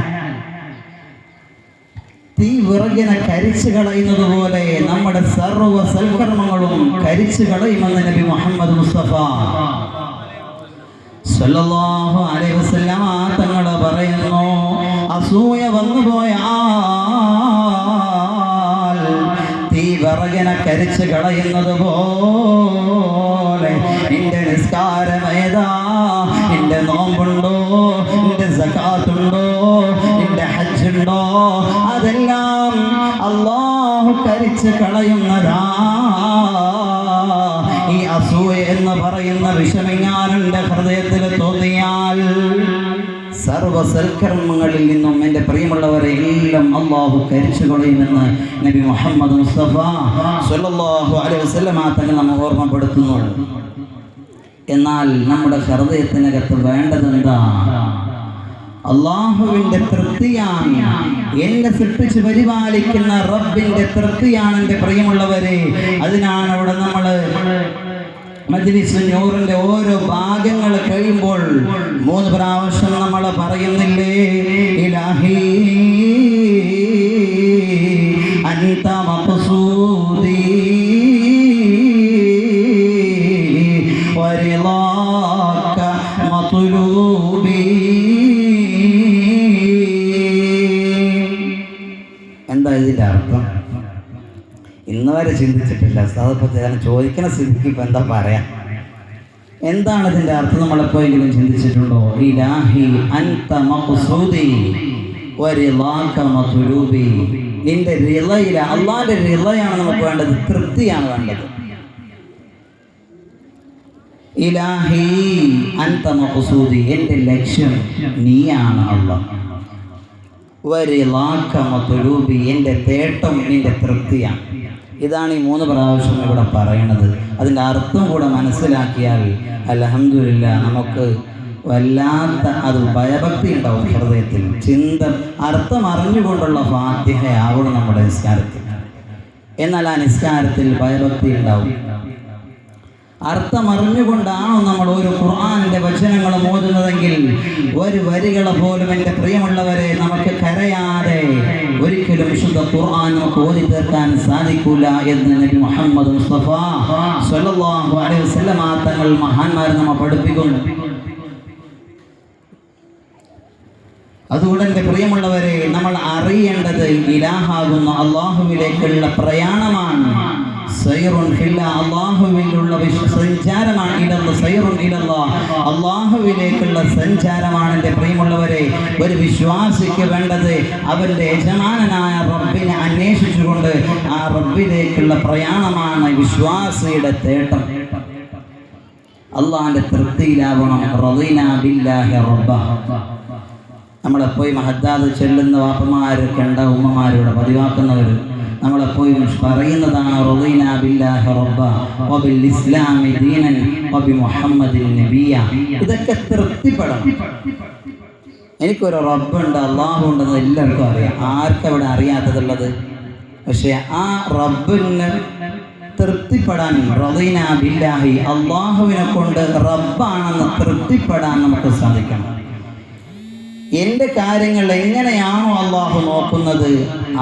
S1: തീ വിറകിനെ കരിച്ചു കളയുന്നത് പോലെ നമ്മുടെ സർവ്വ സൽക്കർമ്മങ്ങളും കരിച്ചു കളയുമെന്ന് നബി മുഹമ്മദ് മുസ്തഫ സല്ലല്ലാഹു അലൈഹി വസല്ലം തങ്ങൾ പറയുന്നു. അസൂയ വന്നുപോയാൽ തീ വിറകിനെ കരിച്ചു കളയുന്നത് പോലെ നിന്റെ നിസ്കാരമേതാ, നിന്റെ നോമ്പുണ്ടോ, നിന്റെ സകാത്തുണ്ടോ, നിന്റെ ഹജ്ജുണ്ടോ, അതെല്ലാം അല്ലാഹു കരിച്ചു കളയുന്നതാ. ഈ അസൂയ എന്ന് പറയുന്ന വിഷമെങ്ങാനും ഹൃദയത്തിൽ തോന്നിയാൽ സർവ്വ സൽക്കർമ്മങ്ങളിൽ നിന്നും എൻ്റെ പ്രിയമുള്ളവരെ എല്ലാം അല്ലാഹു കരിച്ചു കളയുമെന്ന് നബി മുഹമ്മദ് മുസ്തഫ സ്വല്ലല്ലാഹു അലൈഹി വസല്ലം തങ്ങൾ നമ്മെ ഓർമ്മപ്പെടുത്തുന്നു. എന്നാൽ നമ്മുടെ ഹൃദയത്തിനകത്ത് വേണ്ടതെന്താ? അള്ളാഹുവിൻ്റെ തൃപ്തിയാണ്, എന്നെ സൃഷ്ടിച്ച് പരിപാലിക്കുന്ന റബ്ബിൻ്റെ തൃപ്തിയാണ് എൻ്റെ പ്രിയമുള്ളവരെ. അതിനാണ് അവിടെ നമ്മൾ മജ്‌ലിസ് നൂറിൻ്റെ ഓരോ ഭാഗങ്ങൾ കഴിയുമ്പോൾ 3 പ്രാവശ്യം നമ്മൾ പറയുന്നില്ലേ, ഇലാഹി അൻത മഖ്സൂദി വരിളാക മത്ലൂബി. എന്താ ഇതിൻ്റെ അർത്ഥം? ഇന്ന് വരെ ചിന്തിച്ചിട്ടില്ല. അതിപ്പോൾ ചോദിക്കുന്ന സ്ഥിതിക്ക് ഇപ്പം എന്താ പറയാ? എന്താണ് ഇതിൻ്റെ അർത്ഥം? നമ്മളെപ്പോഴെങ്കിലും ചിന്തിച്ചിട്ടുണ്ടോ? ഇലാഹി അൻത മഖ്സൂദി വരിളാക മത്ലൂബി. നിന്റെ റിളയില, അള്ളാന്റെ റിളയാണ് നമുക്ക് വേണ്ടത്, തൃപ്തിയാണ് വേണ്ടത്. ഇലാഹി അൻത മഖ്സൂദി, എൻ്റെ ലക്ഷ്യം നീയാണ് അല്ലാഹ്. വരിളാക മത്ലൂബി, എൻ്റെ തേട്ടം നിന്റെ തൃപ്തിയാണ്. ഇതാണ് ഈ 3 പ്രാവശ്യം ഇവിടെ പറയണത്. അതിൻ്റെ അർത്ഥം കൂടെ മനസ്സിലാക്കിയാൽ അൽഹംദുലില്ലാ നമുക്ക് വല്ലാത്ത അത് ഭയഭക്തി ഉണ്ടാവും ഹൃദയത്തിൽ. ചിന്ത അർത്ഥം അറിഞ്ഞുകൊണ്ടുള്ള ഫാത്തിഹയാവണം നമ്മുടെ നിസ്കാരത്തിൽ. എന്നാൽ ആ നിസ്കാരത്തിൽ ഭയഭക്തി ഉണ്ടാവും. അർത്ഥം അറിഞ്ഞുകൊണ്ടാണോ നമ്മൾ ഒരു ഖുർആനിൻ്റെ വചനങ്ങൾ ഓതുന്നതെങ്കിൽ ഒരു വരികളെ പോലും എൻ്റെ പ്രിയമുള്ളവരെ നമുക്ക് കരയാതെ ഒരിക്കലും വിശുദ്ധ ഖുർആൻ നമുക്ക് ഓതി തീർക്കാൻ സാധിക്കൂല എന്ന് നബി മുഹമ്മദ് മുസ്തഫ സ്വല്ലല്ലാഹു അലൈഹി വസല്ലം തങ്ങൾ മഹാന്മാർ നമ്മെ പഠിപ്പിക്കുന്നു. അതുകൊണ്ട് എൻ്റെ പ്രിയമുള്ളവരെ നമ്മൾ അറിയേണ്ടത് ഇലാഹാകുന്ന അള്ളാഹുവിലേക്കുള്ള പ്രയാണമാണ്. സൈറുൻ ഫില്ലാ, അല്ലാഹുവിലുള്ള സഞ്ചാരമാണ് ഇലല്ലാഹ്, സൈറുൻ ഇലല്ലാഹ്, അല്ലാഹുവിലേക്കുള്ള സഞ്ചാരമാണ്. എൻ്റെ പ്രിയമുള്ളവരെ, ഒരു വിശ്വാസിക്ക് വേണ്ടത് അവൻ്റെ യജമാനനായ റബ്ബിനെ അന്വേഷിച്ചുകൊണ്ട് ആ റബ്ബിലേക്കുള്ള പ്രയാണമാണ് വിശ്വാസിയുടെ തേട്ടം. അള്ളാഹിൻ്റെ തൃപ്തിയിലാവണം. റളീനാ ബില്ലാഹി റബ്ബ. നമ്മളെപ്പോഴും ഹദ്ദാദ് ചെല്ലുന്ന വാപ്പമാരൊക്കെ ഉണ്ട്, ഉമ്മമാരുടെ പതിവാക്കുന്നവർ നമ്മളെപ്പോഴും പറയുന്നതാണ് റളീനാ ബില്ലാഹി റബ്ബ വബിൽ ഇസ്ലാമി ദീനൻ വബി മുഹമ്മദിൻ നബിയ. ഇതൊക്കെ തൃപ്തിപ്പെടണം. എനിക്കൊരു റബ്ബുണ്ട്, അള്ളാഹു ഉണ്ടെന്ന് എല്ലാവർക്കും അറിയാം. ആർക്കവിടെ അറിയാത്തതുള്ളത്? പക്ഷെ ആ റബ്ബിന് തൃപ്തിപ്പെടാൻ, റളീനാ ബില്ലാഹി, അള്ളാഹുവിനെ കൊണ്ട് റബ്ബാണെന്ന് തൃപ്തിപ്പെടാൻ നമുക്ക് സാധിക്കണം. എൻ്റെ കാര്യങ്ങൾ എങ്ങനെയാണോ അള്ളാഹു നോക്കുന്നത്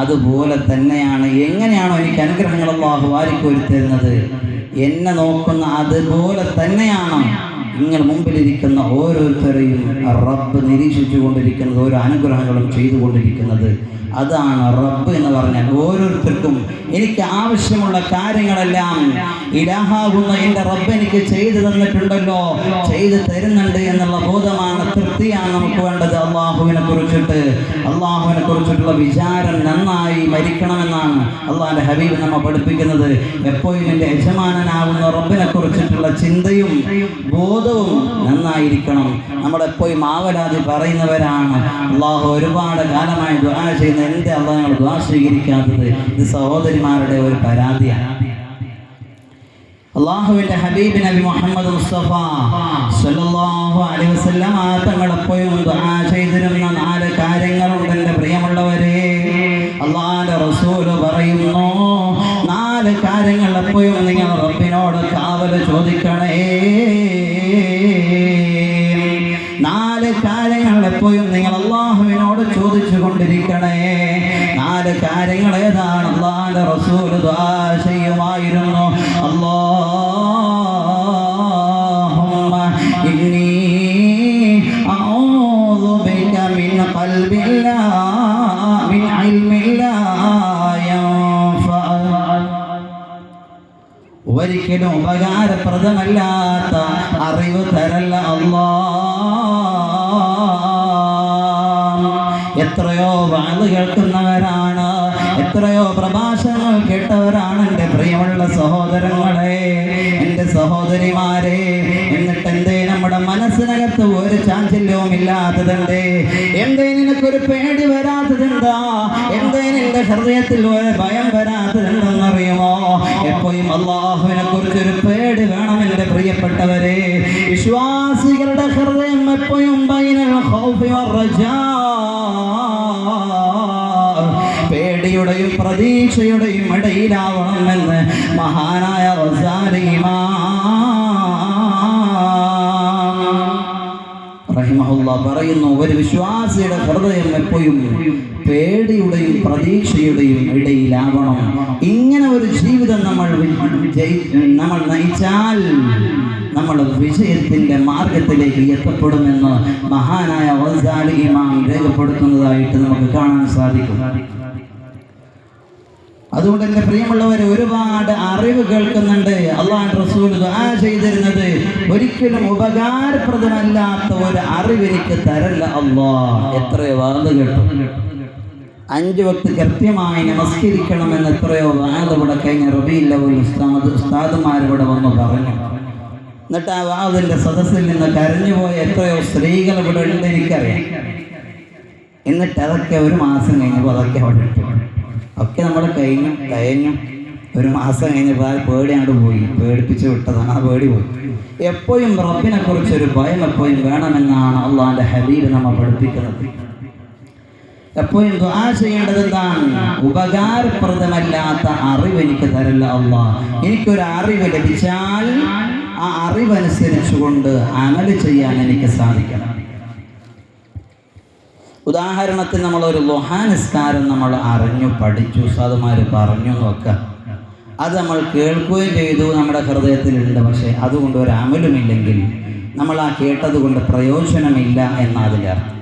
S1: അതുപോലെ തന്നെയാണ്, എങ്ങനെയാണോ എനിക്ക് അനുഗ്രഹങ്ങൾ അള്ളാഹു വാരിക്കോരി തരുന്നത് എന്നെ നോക്കുന്ന അതുപോലെ തന്നെയാണ് നിങ്ങൾ മുമ്പിലിരിക്കുന്ന ഓരോരുത്തരെയും റബ്ബ് നിരീക്ഷിച്ചു കൊണ്ടിരിക്കുന്നത്, ഓരോ അനുഗ്രഹങ്ങളും ചെയ്തുകൊണ്ടിരിക്കുന്നത്. അതാണ് റബ്ബ് എന്ന് പറഞ്ഞാൽ. ഓരോരുത്തർക്കും എനിക്ക് ആവശ്യമുള്ള കാര്യങ്ങളെല്ലാം ഇലാഹാകുന്ന എൻ്റെ റബ്ബ് എനിക്ക് ചെയ്തു തന്നിട്ടുണ്ടല്ലോ, ചെയ്തു തരുന്നുണ്ട് എന്നുള്ള ബോധമാണ്, തൃപ്തിയാണ് നമുക്ക് വേണ്ടത്. അള്ളാഹുവിനെ കുറിച്ചിട്ടുള്ള വിചാരം നന്നായി മരിക്കണമെന്നാണ് അള്ളാഹിൻ്റെ ഹബീബ് നമ്മെ പഠിപ്പിക്കുന്നത്. എപ്പോഴും എൻ്റെ യജമാനനാകുന്ന റബ്ബിനെ കുറിച്ചിട്ടുള്ള ചിന്തയും ബോധവും നന്നായിരിക്കണം. നമ്മളെപ്പോഴും ആവലാതി പറയുന്നവരാണ്. അള്ളാഹു ഒരുപാട് കാലമായി ദുആ ചെയ്യുന്ന എൻ്റെ അള്ളാഹ് ഞങ്ങൾ ദുആ സ്വീകരിക്കാത്തത്, ഇത് സഹോദരിമാരുടെ ഒരു പരാതിയാണ്. അള്ളാഹുവിൻ്റെ ഹബീബ് നബി മുഹമ്മദ് മുസ്തഫ സല്ലല്ലാഹു അലൈഹി വസല്ലം തങ്ങൾ എപ്പോഴും ദുആ ചെയ്തിരുന്ന 4 കാര്യങ്ങളുണ്ട് എൻ്റെ പ്രിയമുള്ളവരെ. അള്ളാഹുവിൻ്റെ റസൂല് പറയുന്നു, 4 കാര്യങ്ങൾ എപ്പോഴും നിങ്ങൾ റബ്ബിനോട് കാവൽ ചോദിക്കണേ. 4 കാര്യങ്ങൾ എപ്പോഴും നിങ്ങൾ അള്ളാഹുവിനോട് ചോദിച്ചു കൊണ്ടിരിക്കണേ. 4 കാര്യങ്ങൾ ഏതാണ്? അള്ളാഹുവിൻ്റെ റസൂൽ ദുആ ചെയ്യുമായിരുന്നു. അല്ലാഹുമ്മ ഇന്നി അഊദു ബിക മിൻ ഖൽബിൻ ലാ മിൻ ഇൽമിൻ ലാ യൻഫഅ. ഒരിക്കലും ഉപകാരപ്രദമല്ലാത്ത അറിവ് തരല്ല അല്ലാഹ്. എത്രയോ വാഴ് കേൾക്കുന്നവരാണ്, എത്രയോ പ്രഭാഷണങ്ങൾ കേട്ടവരാണ് എൻ്റെ പ്രിയമുള്ള സഹോദരങ്ങളെ, എൻ്റെ സഹോദരിമാരെ. എന്നിട്ട് എന്തേ നമ്മുടെ മനസ്സിനകത്ത് ഒരു ചാഞ്ചല്യവും ഇല്ലാത്തതെന്തേ? എന്തേ നിനക്കൊരു പേടി വരാത്തതെന്താ? എന്തേ നിന്റെ ഹൃദയത്തിൽ ഒരു ഭയം വരാത്തതെന്തെന്നറിയുമോ? എപ്പോഴും അള്ളാഹുവിനെ കുറിച്ചൊരു പേടി വേണം എൻ്റെ പ്രിയപ്പെട്ടവരെ. വിശ്വാസികളുടെ ഹൃദയം എപ്പോഴും ബൈനൽ ഖൗഫി വറജാ, പേടിയുടെയും പ്രതീക്ഷയുടെയും ഇടയിലാവണമെന്ന് മഹാനായ റസാലി റഹിമഹുല്ലാഹ് പറയുന്നു. ഒരു വിശ്വാസിയുടെ ഹൃദയം എപ്പോഴും പേടിയുടെയും പ്രതീക്ഷയുടെയും ഇടയിലാവണം. ഇങ്ങനെ ഒരു ജീവിതം നമ്മൾ നയിച്ചാൽ നമ്മൾ വിജയത്തിൻ്റെ മാർഗത്തിലേക്ക് എത്തപ്പെടുമെന്ന് മഹാനായ ഗസാലി ഇമാം രേഖപ്പെടുത്തുന്നതായിട്ട് നമുക്ക് കാണാൻ സാധിക്കും. അതുകൊണ്ട് എൻ്റെ പ്രിയമുള്ളവർ, ഒരുപാട് അറിവ് കേൾക്കുന്നുണ്ട്. അള്ളാഹുവിൻ്റെ റസൂൽ ദുആ ചെയ്തിരുന്നത്, ഒരിക്കലും ഉപകാരപ്രദമല്ലാത്ത ഒരു അറിവ് എനിക്ക് തരല്ല അല്ലാഹ്. എത്രയോ വാദ് കേട്ടു. 5 വക്ത് കൃത്യമായി നമസ്കരിക്കണമെന്ന് എത്രയോ വാദ് ഇവിടെ കഴിഞ്ഞ റബീഉൽ അവ്വൽ ഉസ്താദുമാരിവിടെ വന്ന് പറഞ്ഞു. എന്നിട്ട് ആ വാദിൻ്റെ സദസ്സിൽ നിന്ന് കരഞ്ഞുപോയ എത്രയോ സ്ത്രീകൾ ഇവിടെ ഉണ്ട്, എനിക്കറിയാം. എന്നിട്ട് അതൊക്കെ ഒരു മാസം കഴിഞ്ഞപ്പോൾ അതൊക്കെ അവിടെ ഇട്ടു. ഒക്കെ നമ്മൾ കഴിഞ്ഞു ഒരു മാസം കഴിഞ്ഞപ്പോൾ ആ പേടി അങ്ങോട്ട് പോയി, പേടിപ്പിച്ച് വിട്ടതാണ്, ആ പേടി പോയി. എപ്പോഴും റബ്ബിനെ കുറിച്ചൊരു ഭയം എപ്പോഴും വേണമെന്നാണ് അള്ളാഹിൻ്റെ ഹബീബ് നമ്മെ പഠിപ്പിക്കുന്നത്. എപ്പോഴും ദുആ ചെയ്യേണ്ടത് എന്താണ്? ഉപകാരപ്രദമല്ലാത്ത അറിവ് എനിക്ക് തരല്ല അല്ലാഹ്. എനിക്കൊരു അറിവ് ലഭിച്ചാൽ ആ അറിവനുസരിച്ചുകൊണ്ട് അമല് ചെയ്യാൻ എനിക്ക് സാധിക്കണം. ഉദാഹരണത്തിന് നമ്മളൊരു ളുഹാ നിസ്കാരം നമ്മൾ അറിഞ്ഞു, പഠിച്ചു, ഉസ്താദുമാർ പറഞ്ഞു എന്നൊക്കെ, അത് നമ്മൾ കേൾക്കുകയും ചെയ്തു, നമ്മുടെ ഹൃദയത്തിലുണ്ട്. പക്ഷേ അതുകൊണ്ട് ഒരു അമലുമില്ലെങ്കിൽ നമ്മൾ ആ കേട്ടത് കൊണ്ട് പ്രയോജനമില്ല എന്നതിൻ്റെ അർത്ഥം.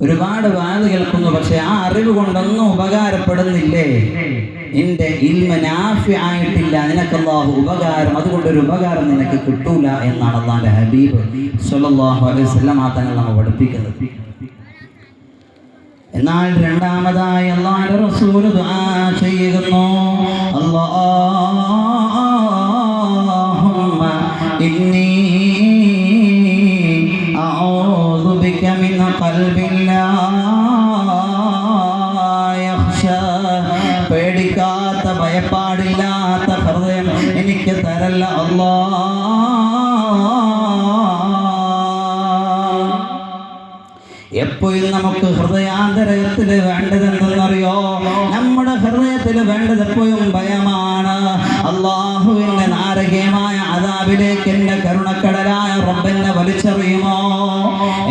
S1: ഒരുപാട് വാത് കേൾക്കുന്നു, പക്ഷെ ആ അറിവ് കൊണ്ടൊന്നും ഉപകാരപ്പെടുന്നില്ലേ? നിന്റെ ഇൽമ നാഫി ആയിട്ടില്ല, നിനക്ക് അല്ലാഹു ഉപകാരം, അതുകൊണ്ടൊരു ഉപകാരം നിനക്ക് കിട്ടൂല എന്നാണ് അല്ലാഹുവിന്റെ ഹബീബ് സ്വല്ലല്ലാഹു അലൈഹി വസല്ലം തങ്ങൾ നമ്മെ പഠിപ്പിക്കുന്നത്. എന്നാൽ രണ്ടാമതായി അല്ലാഹുവിന്റെ റസൂൽ ദുആ ചെയ്യുന്നു, അല്ലാഹുമ്മ ഇന്നി അഊദു ബിക മിൻ ഖൽബിൻ ലാ യഖ്ശാ, പേടിക്കാത്ത ഭയപ്പാടില്ലാത്ത ഹൃദയം എനിക്ക് തരല്ല അല്ലാഹ്. എപ്പോഴും നമുക്ക് ഹൃദയാന്തരത്തിൽ വേണ്ടതെന്നറിയോ? നമ്മുടെ ഹൃദയത്തിൽ വേണ്ടത് എപ്പോഴും ഭയമാണ്. അല്ലാഹുവിന്റെ നാരകീയമായ അദാബിലേക്ക് എന്റെ കരുണക്കടലായ റബ്ബെന്നെ വലിച്ചെറിയുമോ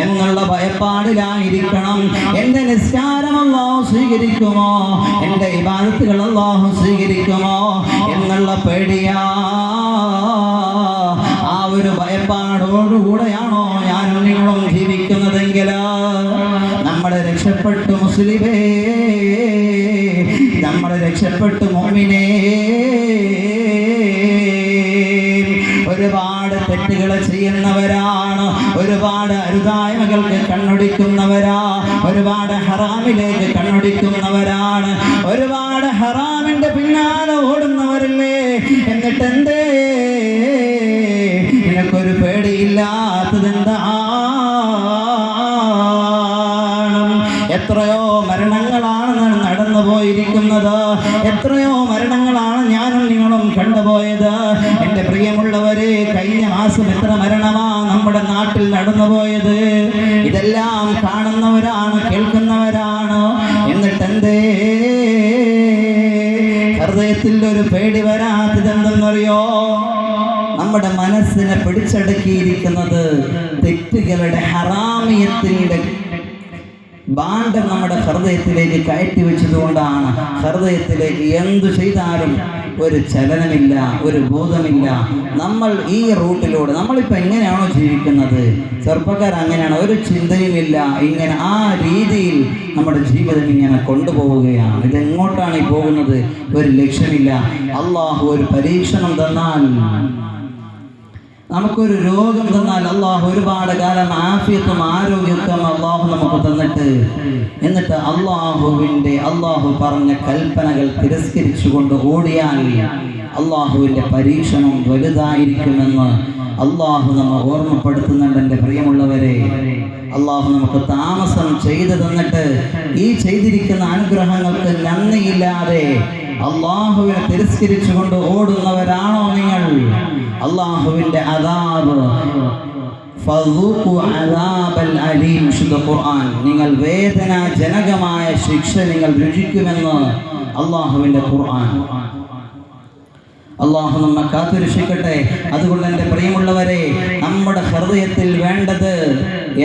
S1: എന്നുള്ള ഭയപ്പാടിലായിരിക്കണം. എന്റെ നിസ്കാരം അല്ലാഹു സ്വീകരിക്കുമോ, എന്റെ ഇബാദത്തുകൾ അല്ലാഹു സ്വീകരിക്കുമോ എന്നുള്ള പേടിയാ. ആ ഒരു ഭയപ്പാടോടുകൂടെയാണോ ഞാനും നിങ്ങളും ജീവിക്കുന്നതെങ്കിൽ നമ്മളെ രക്ഷപ്പെട്ടു മുസ്ലിമേ, നമ്മളെ രക്ഷപ്പെട്ടു മുഅ്മിനേ. ഒരുപാട് തെറ്റുകൾ ചെയ്യുന്നവരാണ്, ഒരുപാട് അരുതായ്മകൾക്ക് കണ്ണൊടിക്കുന്നവരാ, ഒരുപാട് ഹറാമിലേക്ക് കണ്ണൊടിക്കുന്നവരാണ്, ഒരുപാട് ഹറാമിന്റെ പിന്നാലെ ഓടുന്നവരല്ലേ. എന്നിട്ടെന്തേ നിനക്കൊരു പേടിയില്ലാത്തതെന്താ? എത്രയോ മരണങ്ങളാണ് നടന്നു പോയിരിക്കുന്നത്, എത്രയോ മരണങ്ങളാണ് ഞാനും നിങ്ങളും കണ്ടുപോയത്. എൻ്റെ പ്രിയമുള്ളവരെ, കഴിഞ്ഞ മാസം എത്ര മരണമാ നമ്മുടെ നാട്ടിൽ നടന്നുപോയത്. ഇതെല്ലാം കാണുന്നവരാണ്, കേൾക്കുന്നവരാണ്. എന്നിട്ടെന്തേ ഹൃദയത്തിൽ ഒരു പേടി വരാത്തതെന്തെന്നറിയോ? നമ്മുടെ മനസ്സിനെ പിടിച്ചടക്കിയിരിക്കുന്നത് തെറ്റുകളുടെ ഹറാമിയത്തിൻ്റെ ഭാണ്ഡം നമ്മുടെ ഹൃദയത്തിലേക്ക് കയറ്റി വെച്ചതുകൊണ്ടാണ്. ഹൃദയത്തിലേക്ക് എന്തു ചെയ്താലും ഒരു ചലനമില്ല, ഒരു ബോധമില്ല. നമ്മൾ ഈ റൂട്ടിലൂടെ നമ്മളിപ്പോൾ എങ്ങനെയാണോ ജീവിക്കുന്നത്, ചെറുപ്പക്കാർ അങ്ങനെയാണ്, ഒരു ചിന്തയുമില്ല. ഇങ്ങനെ ആ രീതിയിൽ നമ്മുടെ ജീവിതം ഇങ്ങനെ കൊണ്ടുപോവുകയാണ്. ഇതെങ്ങോട്ടാണ് ഈ പോകുന്നത്? ഒരു ലക്ഷ്യമില്ല. അള്ളാഹു ഒരു പരീക്ഷണം തന്നാൽ, നമുക്കൊരു രോഗം തന്നാൽ, അള്ളാഹു ഒരുപാട് കാലം ആഫിയത്തും ആരോഗ്യമൊക്കെ അള്ളാഹു നമുക്ക് തന്നിട്ട്, എന്നിട്ട് അള്ളാഹു പറഞ്ഞ കൽപ്പനകൾ തിരസ്കരിച്ചുകൊണ്ട് ഓടിയാൽ അള്ളാഹുവിൻ്റെ പരീക്ഷണം വലുതായിരിക്കുമെന്ന് അള്ളാഹു നമ്മെ ഓർമ്മപ്പെടുത്തുന്നുണ്ട്. എൻ്റെ പ്രിയമുള്ളവരെ, അള്ളാഹു നമുക്ക് താമസം ചെയ്തു തന്നിട്ട് ഈ ചെയ്തിരിക്കുന്ന അനുഗ്രഹങ്ങൾക്ക് നന്ദിയില്ലാതെ അള്ളാഹുവിനെ തിരസ്കരിച്ചുകൊണ്ട് ഓടുന്നവരാണോ നിങ്ങൾ? അള്ളാഹുവിൻ്റെ അദാബ്, ഫദൂഖു അദാബൽ അലീം, വിശുദ്ധ ഖുർആൻ, നിങ്ങൾ വേദനാജനകമായ ശിക്ഷ നിങ്ങൾ രുചിക്കുമെന്ന് അള്ളാഹുവിൻ്റെ ഖുർആൻ. അള്ളാഹു നമ്മെ കാത്തുരക്ഷിക്കട്ടെ. അതുകൊണ്ട് എൻ്റെ പ്രിയമുള്ളവരെ, നമ്മുടെ ഹൃദയത്തിൽ വേണ്ടത്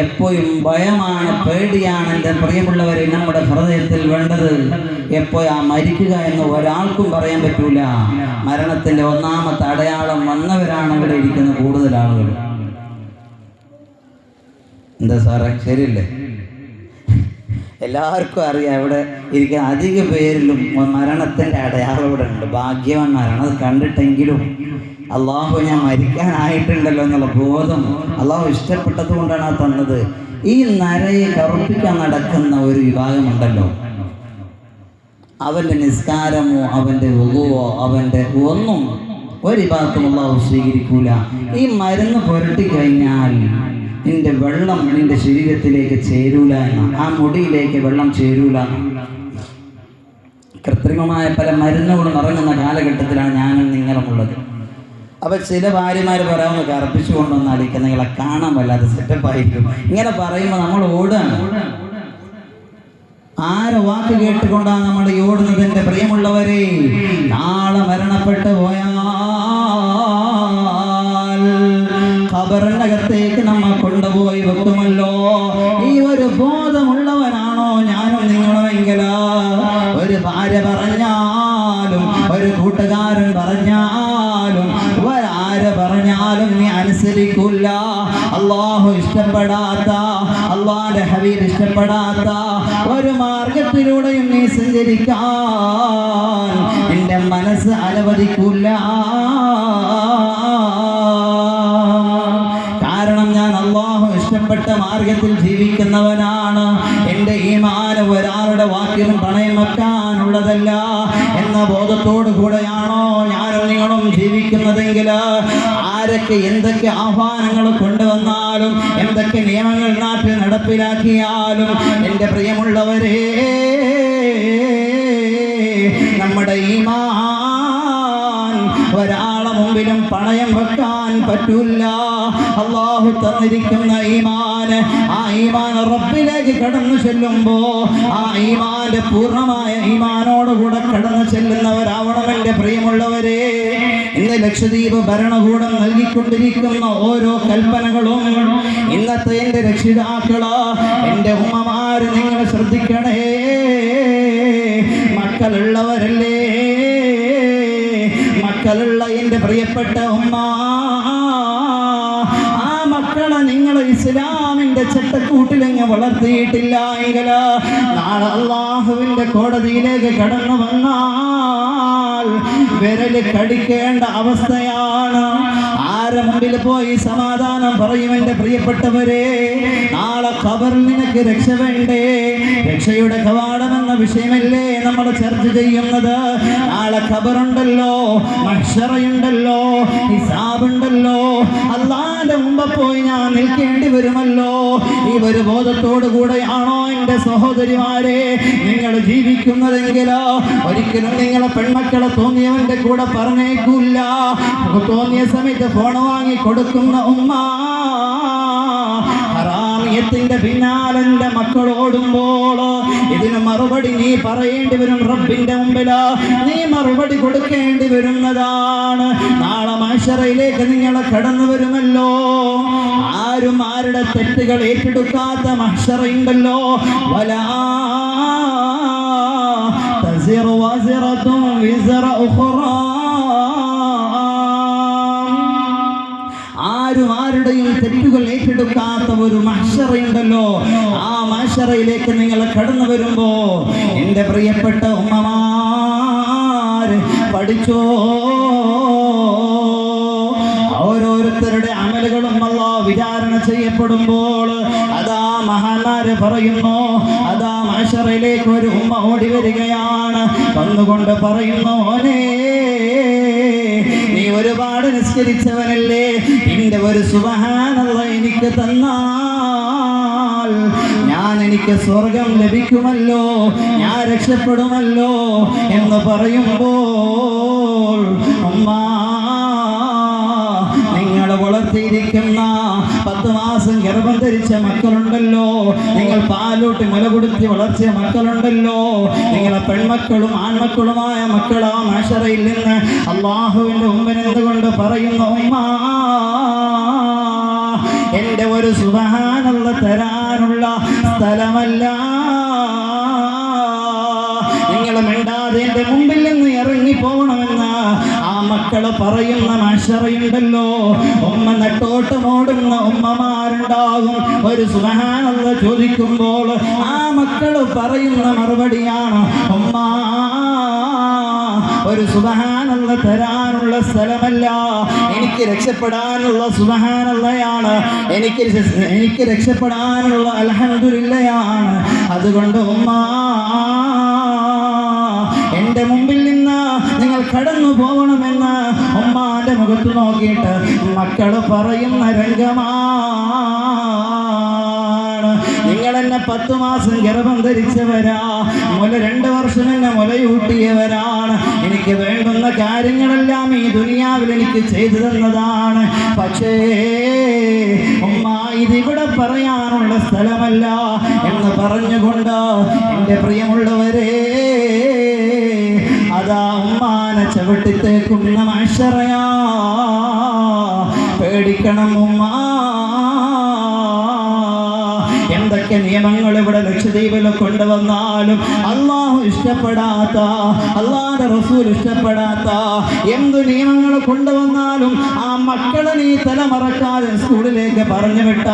S1: എപ്പോഴും ഭയമാണ്, പേടിയാണ്. എൻ്റെ പ്രിയമുള്ളവരെ, നമ്മുടെ ഹൃദയത്തിൽ വേണ്ടത് എപ്പോഴാ മരിക്കുക എന്ന് ഒരാൾക്കും പറയാൻ പറ്റൂല. മരണത്തിൻ്റെ ഒന്നാമത്തെ അടയാളം വന്നവരാണ് ഇവിടെ ഇരിക്കുന്ന കൂടുതൽ ആളുകൾ. എന്താ സാറേ, ശരിയല്ലേ? എല്ലാവർക്കും അറിയാം, ഇവിടെ ഇരിക്കുന്ന അധിക പേരിലും മരണത്തിൻ്റെ അടയാളം ഇവിടെ ഉണ്ട്. ഭാഗ്യവാന്മാരാണ്. അത് കണ്ടിട്ടെങ്കിലും അള്ളാഹു ഞാൻ മരിക്കാനായിട്ടുണ്ടല്ലോ എന്നുള്ള ബോധം അള്ളാഹു ഇഷ്ടപ്പെട്ടത് കൊണ്ടാണ് അത് തന്നത്. ഈ നരയെ കറുപ്പിക്കാൻ നടക്കുന്ന ഒരു വിഭാഗമുണ്ടല്ലോ, അവൻ്റെ നിസ്കാരമോ അവൻ്റെ വുളുവോ അവൻ്റെ ഒന്നും ഒരു ഭാഗത്തും അള്ളാഹു സ്വീകരിക്കൂല. ഈ മരുന്ന് പുരട്ടിക്കഴിഞ്ഞാൽ നിന്റെ വെള്ളം നിന്റെ ശരീരത്തിലേക്ക് ചേരൂല എന്ന, ആ മുടിയിലേക്ക് വെള്ളം ചേരൂല. കൃത്രിമമായ പല മരുന്നുകളും ഇറങ്ങുന്ന കാലഘട്ടത്തിലാണ് ഞാനും നിങ്ങളും ഉള്ളത്. അപ്പോൾ ചില ഭാര്യമാർ പറയാവുന്ന കറുപ്പിച്ചു കൊണ്ടുവന്നാലിരിക്കും, നിങ്ങളെ കാണാൻ വല്ലാതെ സെറ്റപ്പായിരിക്കും. ഇങ്ങനെ പറയുമ്പോൾ നമ്മൾ ഓടുകയാണ്. ആരെ വാക്ക് കേട്ടുകൊണ്ടാണ് നമ്മൾ ഈ ഓടുന്നത്? എൻ്റെ പ്രിയമുള്ളവരെ, നാളെ മരണപ്പെട്ടു പോയാൽ ഖബറിനകത്തേക്ക് നമ്മെ കൊണ്ടുപോയി വെക്കുമല്ലോ. ഈ ഒരു ബോധമുള്ളവരാണോ ഞാനും നിങ്ങളുമെങ്കിൽ ഒരു ഭാര്യ പറഞ്ഞാലും, ഒരു കൂട്ടുകാരൻ പറഞ്ഞാലും, ആര് പറഞ്ഞാലും നീ അനുസരിക്കൂല. അള്ളാഹു ഇഷ്ടപ്പെടാത്ത, അള്ളാഹുവിന്റെ അള്ളാഹുവിന്റെ ഹബീബ് ഇഷ്ടപ്പെടാത്ത ഒരു മാർഗത്തിലൂടെയും നീ സഞ്ചരിക്കാൻ എന്റെ മനസ്സ് അനുവദിക്കൂല. കാരണം ഞാൻ അള്ളാഹു ഇഷ്ടപ്പെട്ട മാർഗത്തിൽ ജീവിക്കുന്നവനാണ്. എൻ്റെ ഈമാന് ഒരാളുടെ വാക്കിലും പണയം വെക്കാനുള്ളതല്ല എന്ന ബോധത്തോടു കൂടെയാണോ ഞാനും നിങ്ങളും ജീവിക്കുന്നതെങ്കിൽ ആരൊക്കെ എന്തൊക്കെ ആഹ്വാനങ്ങൾ കൊണ്ടുവന്നാലും എന്തൊക്കെ നിയമങ്ങൾ നാട്ടിൽ നടപ്പിലാക്കിയാലും എൻ്റെ പ്രിയമുള്ളവരെ, നമ്മുടെ ഈമാൻ ഒരാളെ മുമ്പിലും പണയം വെക്കാൻ പറ്റൂല. അള്ളാഹു തന്നിരിക്കുന്ന ഈമാൻ, ആ ഈമാൻ റബ്ബിലേക്ക് കടന്നു ചെല്ലുമ്പോ ആ ഈമാന്റെ പൂർണ്ണമായ ഈമാനോടുകൂടെ കടന്നു ചെല്ലുന്നവരാവണം എൻ്റെ പ്രിയമുള്ളവരെ. ഇന്ന് ലക്ഷദ്വീപ് ഭരണകൂടം നൽകിക്കൊണ്ടിരിക്കുന്ന ഓരോ കൽപ്പനകളും ഇന്നത്തെ എൻ്റെ രക്ഷിതാക്കള്, എൻ്റെ ഉമ്മമാര്, നിങ്ങൾ ശ്രദ്ധിക്കണേ. മക്കളുള്ളവരല്ലേ, മക്കളുള്ള എൻ്റെ പ്രിയപ്പെട്ട ഉമ്മ, ആ മക്കളെ നിങ്ങൾ ഇസ്ലാമിന്റെ ചട്ടക്കൂട്ടിലെങ്ങ് വളർത്തിയിട്ടില്ല എങ്കിൽ നാളെ അള്ളാഹുവിന്റെ കോടതിയിലേക്ക് കടന്നു വന്നാൽ വിരല് കടിക്കേണ്ട അവസ്ഥയാണ്. ആരെ മുമ്പിൽ പോയി സമാധാനം പറയും എൻ്റെ പ്രിയപ്പെട്ടവരെ? നാളെ ഖബറിൽ നിനക്ക് രക്ഷ വേണ്ടേ? രക്ഷയുടെ കവാടമെന്ന വിഷയമല്ലേ നമ്മൾ ചർച്ച ചെയ്യുന്നത്? നാളെ ഖബറുണ്ടല്ലോ, മഹ്ശറയുണ്ടല്ലോ, ഹിസാബുണ്ടല്ലോ, അല്ലാഹുവിന്റെ മുമ്പ് പോയി ഞാൻ നിൽക്കേണ്ടി വരുമല്ലോ. ഈ ഒരു ബോധത്തോടു കൂടെയാണോ എൻ്റെ സഹോദരിമാരെ നിങ്ങൾ ജീവിക്കുന്നതെങ്കിൽ ഒരിക്കലും നിങ്ങളെ പെൺമക്കളെ തോന്നിയവന്റെ കൂടെ പറഞ്ഞേക്കൂല്ല. തോന്നിയ സമയത്ത് ഫോൺ വാങ്ങി കൊടുക്കുന്ന ഉമ്മ, ഹറാമിയത്തിന്റെ പിന്നാലെ എൻ്റെ മക്കൾ ഓടുമ്പോൾ ഇതിന് മറുപടി നീ പറയേണ്ടി വരും. റബ്ബിന്റെ മുമ്പിൽ നീ മറുപടി കൊടുക്കേണ്ടി വരുന്നതാണ്. നാളെ മഹ്ശറയിലേക്ക് നിങ്ങൾ കടന്നു വരുമല്ലോ. ആരും ആരുടെ തെറ്റുകൾ ഏറ്റെടുക്കാത്ത മഹ്ശറയുണ്ടല്ലോ. വലാ തസിറു വസിറത്തും വിസ്റ ഉഖ്റാ. ആരും ആരുടെയും തെറ്റുകൾ ഏറ്റെടുക്കാത്ത ഒരു മഹ്ശറയുണ്ടല്ലോ. ആ മഹ്ശറയിലേക്ക് നിങ്ങൾ കടന്നു വരുമ്പോ എൻ്റെ പ്രിയപ്പെട്ട ഉമ്മമാര് പഠിച്ചോ, ഓരോരുത്തരുടെ അമലുകളും അല്ലാഹു വിചാരണ ചെയ്യപ്പെടുമ്പോൾ അതാ മഹാന്മാര് പറയുന്നു, അതാ മഹ്ശറയിലേക്ക് ഒരു ഉമ്മ ഓടി വരികയാണ്. വന്നുകൊണ്ട് പറയുന്നു, ഓനേ നീ ഒരുപാട് നിസ്കരിച്ചവനല്ലേ, എൻ്റെ ഒരു സുബ്ഹാനല്ലാഹ് എനിക്ക് തന്നാൽ എനിക്ക് സ്വർഗം ലഭിക്കുമല്ലോ, ഞാൻ രക്ഷപ്പെടുമല്ലോ എന്ന് പറയുമ്പോൾ നിങ്ങൾ വളർത്തിയിരിക്കുന്ന 10 മാസം ഗർഭം ധരിച്ച മക്കളുണ്ടല്ലോ, നിങ്ങൾ പാലൂട്ടി മുലകുടുത്തി വളർത്തിയ മക്കളുണ്ടല്ലോ, നിങ്ങളെ പെൺമക്കളും ആൺമക്കളുമായ മക്കളാ മഹ്ശറയിൽ നിന്ന് അല്ലാഹുവിൻ്റെ മുമ്പിൽ എന്തുകൊണ്ട് പറയുന്നു, എൻ്റെ ഒരു സുബ്ഹാനല്ലാഹ് തരാനുള്ള സ്ഥലമല്ല. നിങ്ങൾ മിണ്ടാതെ എൻ്റെ മുമ്പിൽ നിന്ന് ഇറങ്ങി പോകണമെന്ന് ആ മക്കള് പറയുന്ന മഹ്ശറയുണ്ടല്ലോ. ഉമ്മ നെട്ടോട്ടമോടുന്ന ഉമ്മമാരുണ്ടാകും. ഒരു സുബ്ഹാനല്ലാഹ് ചോദിക്കുമ്പോൾ ആ മക്കള് പറയുന്ന മറുപടിയാണ്, ഉമ്മ ഒരു സുബ്ഹാനല്ലാഹ് തരാനുള്ള സ്ഥലമല്ല, എനിക്ക് രക്ഷപ്പെടാനുള്ള സുബ്ഹാനല്ലാഹയാണ്, എനിക്ക് രക്ഷപ്പെടാനുള്ള അൽഹംദുലില്ലയാണ്. അതുകൊണ്ട് എൻ്റെ മുമ്പിൽ നിന്ന് നിങ്ങൾ കടന്നു പോകണമെന്ന് ഉമ്മാന്റെ മുഖത്ത് നോക്കിയിട്ട് മക്കള് പറയുന്ന രംഗമാണ്. നിങ്ങൾ എന്നെ 10 മാസം ഗർഭം ധരിച്ചവരാ, 2 വർഷം എന്നെ മുലയൂട്ടിയവരാണ്, എനിക്ക് വേണ്ടുന്ന കാര്യങ്ങളെല്ലാം ഈ ദുനിയാവിൽ എനിക്ക് ചെയ്തു തന്നതാണ്. പക്ഷേ ഉമ്മ ഇതിവിടെ പറയാനുള്ള സ്ഥലമല്ല എന്ന് പറഞ്ഞുകൊണ്ട് എൻ്റെ പ്രിയമുള്ളവരെ അതാ ഉമ്മാനെ ചവിട്ടിത്തേക്കുന്ന മഹ്ശറയാ. പേടിക്കണം ഉമ്മ. എന്തൊക്കെ
S2: എന്തൊക്കെ നിയമങ്ങൾ ഇവിടെ ലക്ഷദ്വീപിൽ കൊണ്ടുവന്നാലും അള്ളാഹു ഇഷ്ടപ്പെടാത്ത, അള്ളാഹുവിന്റെ റസൂൽ ഇഷ്ടപ്പെടാത്ത എന്തു നിയമങ്ങൾ കൊണ്ടുവന്നാലും ആ മക്കളെ നീ തലമറക്കാതെ സ്കൂളിലേക്ക് പറഞ്ഞു വിട്ട